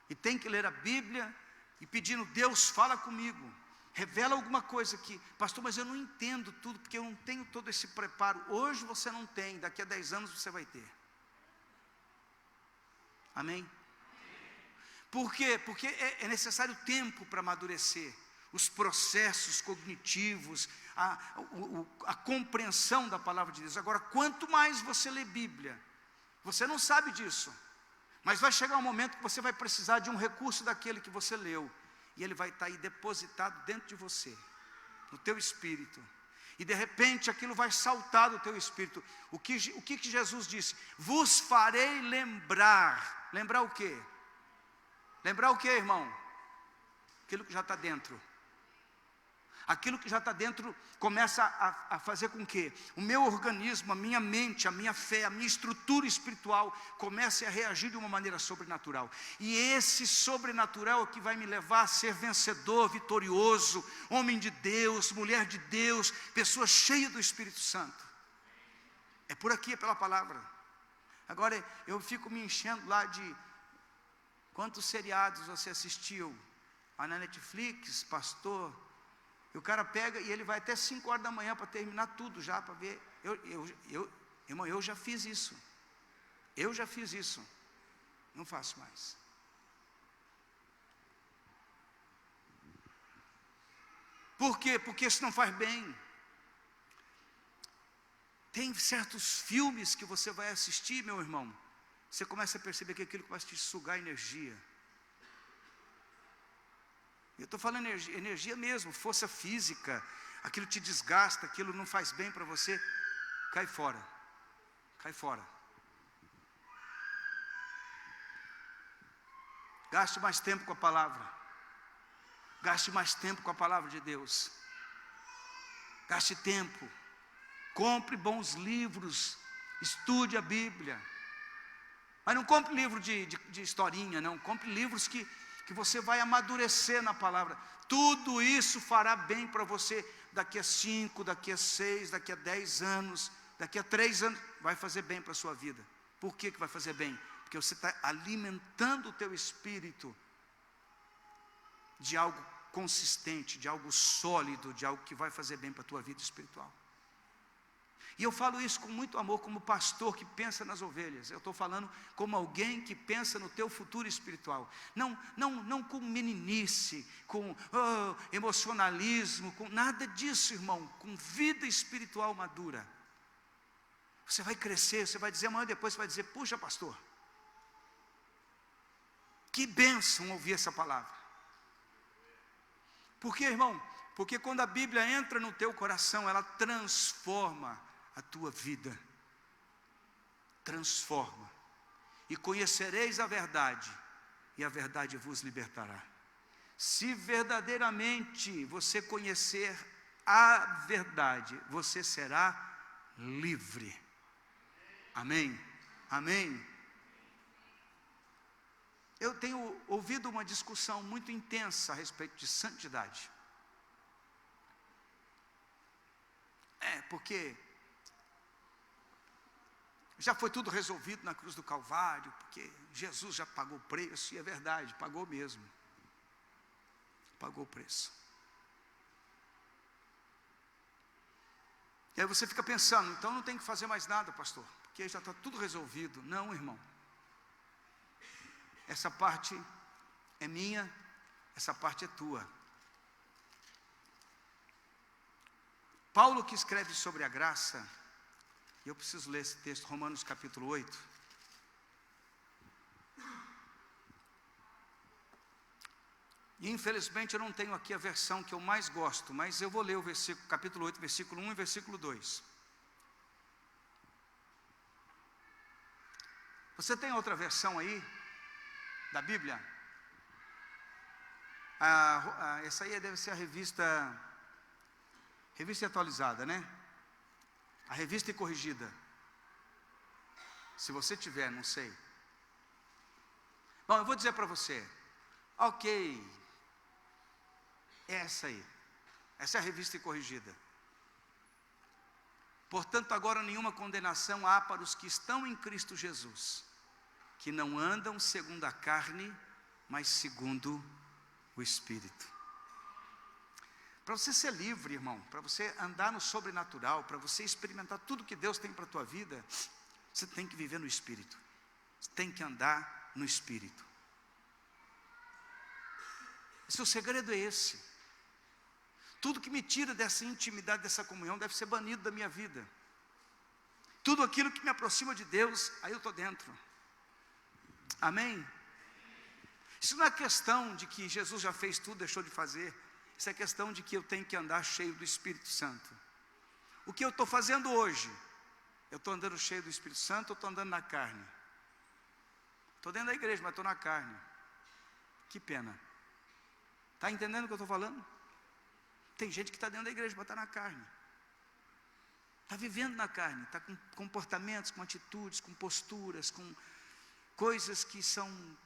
E tem que ler a Bíblia e pedindo, Deus, fala comigo. Revela alguma coisa aqui. Pastor, mas eu não entendo tudo, porque eu não tenho todo esse preparo. Hoje você não tem, daqui a 10 anos você vai ter. Amém? Por quê? Porque é necessário tempo para amadurecer. Os processos cognitivos, a compreensão da palavra de Deus. Agora, quanto mais você lê Bíblia, você não sabe disso, mas vai chegar um momento que você vai precisar de um recurso daquele que você leu, e ele vai estar aí depositado dentro de você, no teu espírito, e de repente aquilo vai saltar do teu espírito. O que Jesus disse? Vos farei lembrar. Lembrar o quê? Lembrar o quê, irmão? Aquilo que já está dentro. Aquilo que já está dentro começa a fazer com que o meu organismo, a minha mente, a minha fé, a minha estrutura espiritual comece a reagir de uma maneira sobrenatural. E esse sobrenatural é o que vai me levar a ser vencedor, vitorioso, homem de Deus, mulher de Deus, pessoa cheia do Espírito Santo. É por aqui, é pela palavra. Agora eu fico me enchendo lá de quantos seriados você assistiu na Netflix, pastor. E o cara pega e ele vai até 5 horas da manhã para terminar tudo já, para ver. Irmão, eu já fiz isso. Eu já fiz isso. Não faço mais. Por quê? Porque isso não faz bem. Tem certos filmes que você vai assistir, meu irmão. Você começa a perceber que aquilo começa a te sugar energia. Eu estou falando energia mesmo, força física. Aquilo te desgasta, aquilo não faz bem para você. Cai fora. Cai fora. Gaste mais tempo com a palavra. Gaste mais tempo com a palavra de Deus. Gaste tempo. Compre bons livros. Estude a Bíblia. Mas não compre livro de historinha, não. Compre livros que você vai amadurecer na palavra. Tudo isso fará bem para você daqui a 5, daqui a 6, daqui a 10 anos, daqui a 3 anos, vai fazer bem para a sua vida. Por que vai fazer bem? Porque você está alimentando o teu espírito de algo consistente, de algo sólido, de algo que vai fazer bem para a tua vida espiritual. E eu falo isso com muito amor, como pastor que pensa nas ovelhas. Eu estou falando como alguém que pensa no teu futuro espiritual. Não com meninice, com emocionalismo, com nada disso, irmão. Com vida espiritual madura. Você vai crescer, você vai dizer amanhã, depois você vai dizer, puxa pastor, que bênção ouvir essa palavra. Por quê, irmão? Porque quando a Bíblia entra no teu coração, ela transforma a tua vida. Transforma. E conhecereis a verdade, e a verdade vos libertará. Se verdadeiramente você conhecer a verdade, você será livre. Amém? Amém? Eu tenho ouvido uma discussão muito intensa a respeito de santidade. Porque já foi tudo resolvido na cruz do Calvário, porque Jesus já pagou o preço, e é verdade, pagou mesmo. Pagou o preço. E aí você fica pensando, então não tem que fazer mais nada, pastor, porque já está tudo resolvido. Não, irmão. Essa parte é minha, essa parte é tua. Paulo, que escreve sobre a graça, e eu preciso ler esse texto, Romanos capítulo 8. E infelizmente eu não tenho aqui a versão que eu mais gosto, mas eu vou ler o versículo, capítulo 8, versículo 1 e versículo 2. Você tem outra versão aí, da Bíblia? Essa aí deve ser a revista atualizada, né? A revista e corrigida. Se você tiver, não sei. Bom, eu vou dizer para você. Ok. Essa aí. Essa é a revista e corrigida. Portanto, agora nenhuma condenação há para os que estão em Cristo Jesus, que não andam segundo a carne, mas segundo o Espírito. Para você ser livre, irmão, para você andar no sobrenatural, para você experimentar tudo que Deus tem para a tua vida, você tem que viver no Espírito. Você tem que andar no Espírito. O segredo é esse. Tudo que me tira dessa intimidade, dessa comunhão, deve ser banido da minha vida. Tudo aquilo que me aproxima de Deus, aí eu estou dentro. Amém? Isso não é questão de que Jesus já fez tudo, deixou de fazer. Isso é questão de que eu tenho que andar cheio do Espírito Santo. O que eu estou fazendo hoje? Eu estou andando cheio do Espírito Santo ou estou andando na carne? Estou dentro da igreja, mas estou na carne. Que pena. Está entendendo o que eu estou falando? Tem gente que está dentro da igreja, mas está na carne. Está vivendo na carne, está com comportamentos, com atitudes, com posturas, com coisas que são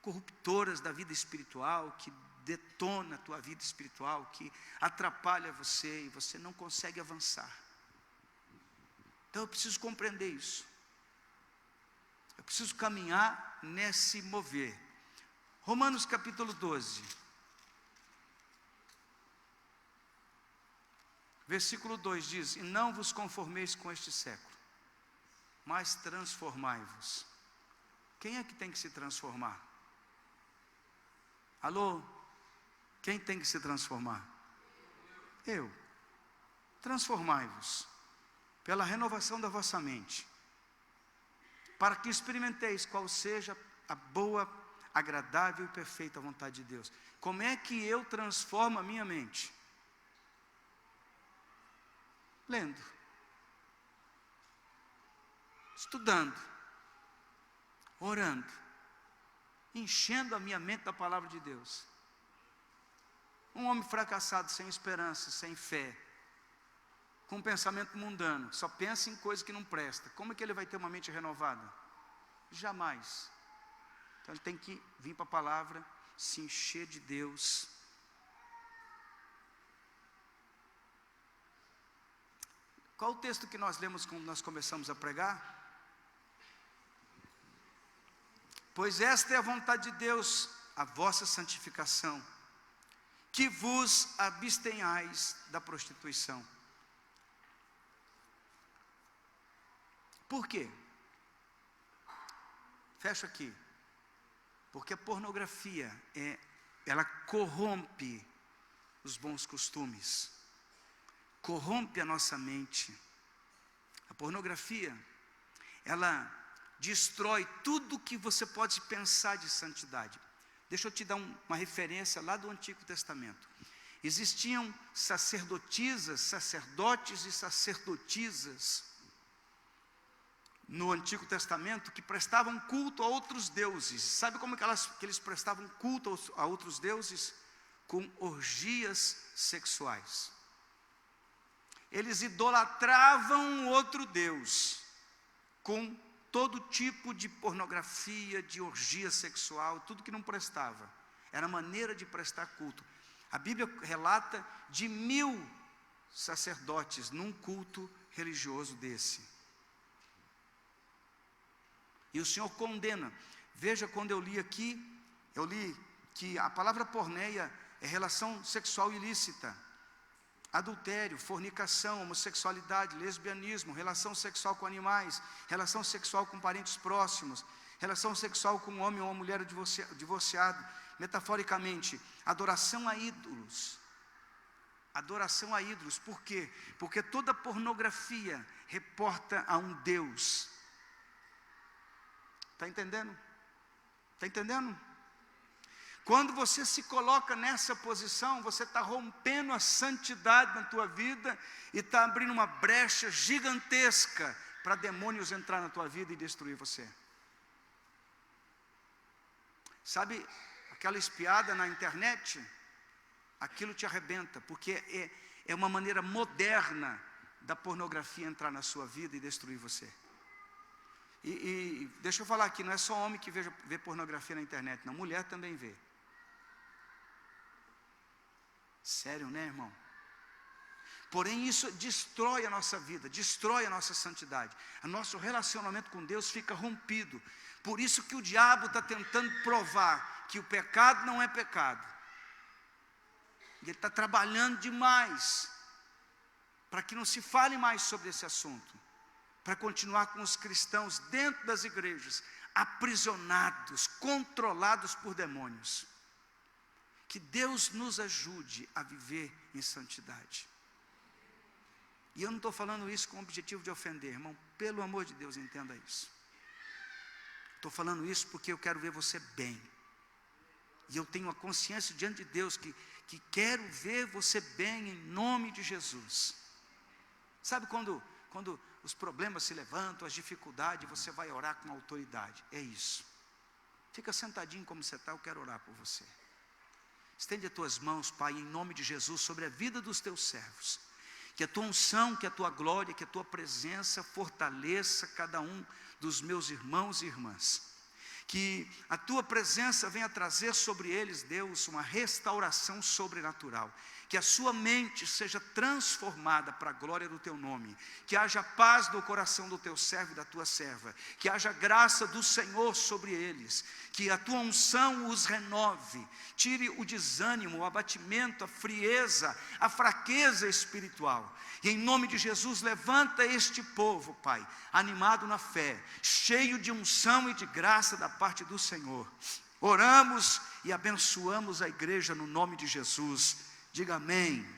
corruptoras da vida espiritual, que detona a tua vida espiritual, que atrapalha você e você não consegue avançar. Então eu preciso compreender isso. Eu preciso caminhar nesse mover. Romanos capítulo 12. Versículo 2 diz: e não vos conformeis com este século, mas transformai-vos. Quem é que tem que se transformar? Alô? Quem tem que se transformar? Eu. Transformai-vos pela renovação da vossa mente, para que experimenteis qual seja a boa, agradável e perfeita vontade de Deus. Como é que eu transformo a minha mente? Lendo, estudando, orando, enchendo a minha mente da palavra de Deus. Um homem fracassado, sem esperança, sem fé, com um pensamento mundano, só pensa em coisa que não presta, como é que ele vai ter uma mente renovada? Jamais. Então ele tem que vir para a palavra, se encher de Deus. Qual o texto que nós lemos quando nós começamos a pregar? Pois esta é a vontade de Deus, a vossa santificação, que vos abstenhais da prostituição. Por quê? Fecho aqui. Porque a pornografia, ela corrompe os bons costumes, corrompe a nossa mente. A pornografia, ela destrói tudo que você pode pensar de santidade. Deixa eu te dar uma referência lá do Antigo Testamento. Existiam sacerdotisas, sacerdotes e sacerdotisas no Antigo Testamento que prestavam culto a outros deuses. Sabe como que eles prestavam culto a outros deuses? Com orgias sexuais. Eles idolatravam outro Deus com todo tipo de pornografia, de orgia sexual, tudo que não prestava. Era a maneira de prestar culto. A Bíblia relata de 1000 sacerdotes num culto religioso desse. E o Senhor condena. Veja, quando eu li aqui, eu li que a palavra porneia é relação sexual ilícita, adultério, fornicação, homossexualidade, lesbianismo, relação sexual com animais, relação sexual com parentes próximos, relação sexual com um homem ou uma mulher divorciado, metaforicamente, adoração a ídolos. Adoração a ídolos, por quê? Porque toda pornografia reporta a um Deus. Está entendendo? Está entendendo? Quando você se coloca nessa posição, você está rompendo a santidade na tua vida e está abrindo uma brecha gigantesca para demônios entrar na tua vida e destruir você. Sabe aquela espiada na internet? Aquilo te arrebenta, porque é uma maneira moderna da pornografia entrar na sua vida e destruir você. E deixa eu falar aqui, não é só homem que vê pornografia na internet, não, mulher também vê. Sério, né, irmão? Porém, isso destrói a nossa vida, destrói a nossa santidade. O nosso relacionamento com Deus fica rompido. Por isso que o diabo está tentando provar que o pecado não é pecado. Ele está trabalhando demais para que não se fale mais sobre esse assunto, para continuar com os cristãos dentro das igrejas, aprisionados, controlados por demônios. Que Deus nos ajude a viver em santidade. E eu não estou falando isso com o objetivo de ofender, irmão, pelo amor de Deus, entenda isso. Estou falando isso porque eu quero ver você bem. E eu tenho a consciência diante de Deus que quero ver você bem em nome de Jesus. Sabe quando os problemas se levantam, as dificuldades, você vai orar com autoridade? É isso. Fica sentadinho como você está, eu quero orar por você. Estende as tuas mãos, Pai, em nome de Jesus, sobre a vida dos teus servos. Que a tua unção, que a tua glória, que a tua presença fortaleça cada um dos meus irmãos e irmãs. Que a tua presença venha trazer sobre eles, Deus, uma restauração sobrenatural. Que a sua mente seja transformada para a glória do teu nome. Que haja paz no coração do teu servo e da tua serva. Que haja graça do Senhor sobre eles. Que a tua unção os renove. Tire o desânimo, o abatimento, a frieza, a fraqueza espiritual. E em nome de Jesus, levanta este povo, Pai, animado na fé, cheio de unção e de graça da parte do Senhor. Oramos e abençoamos a igreja no nome de Jesus. Diga amém.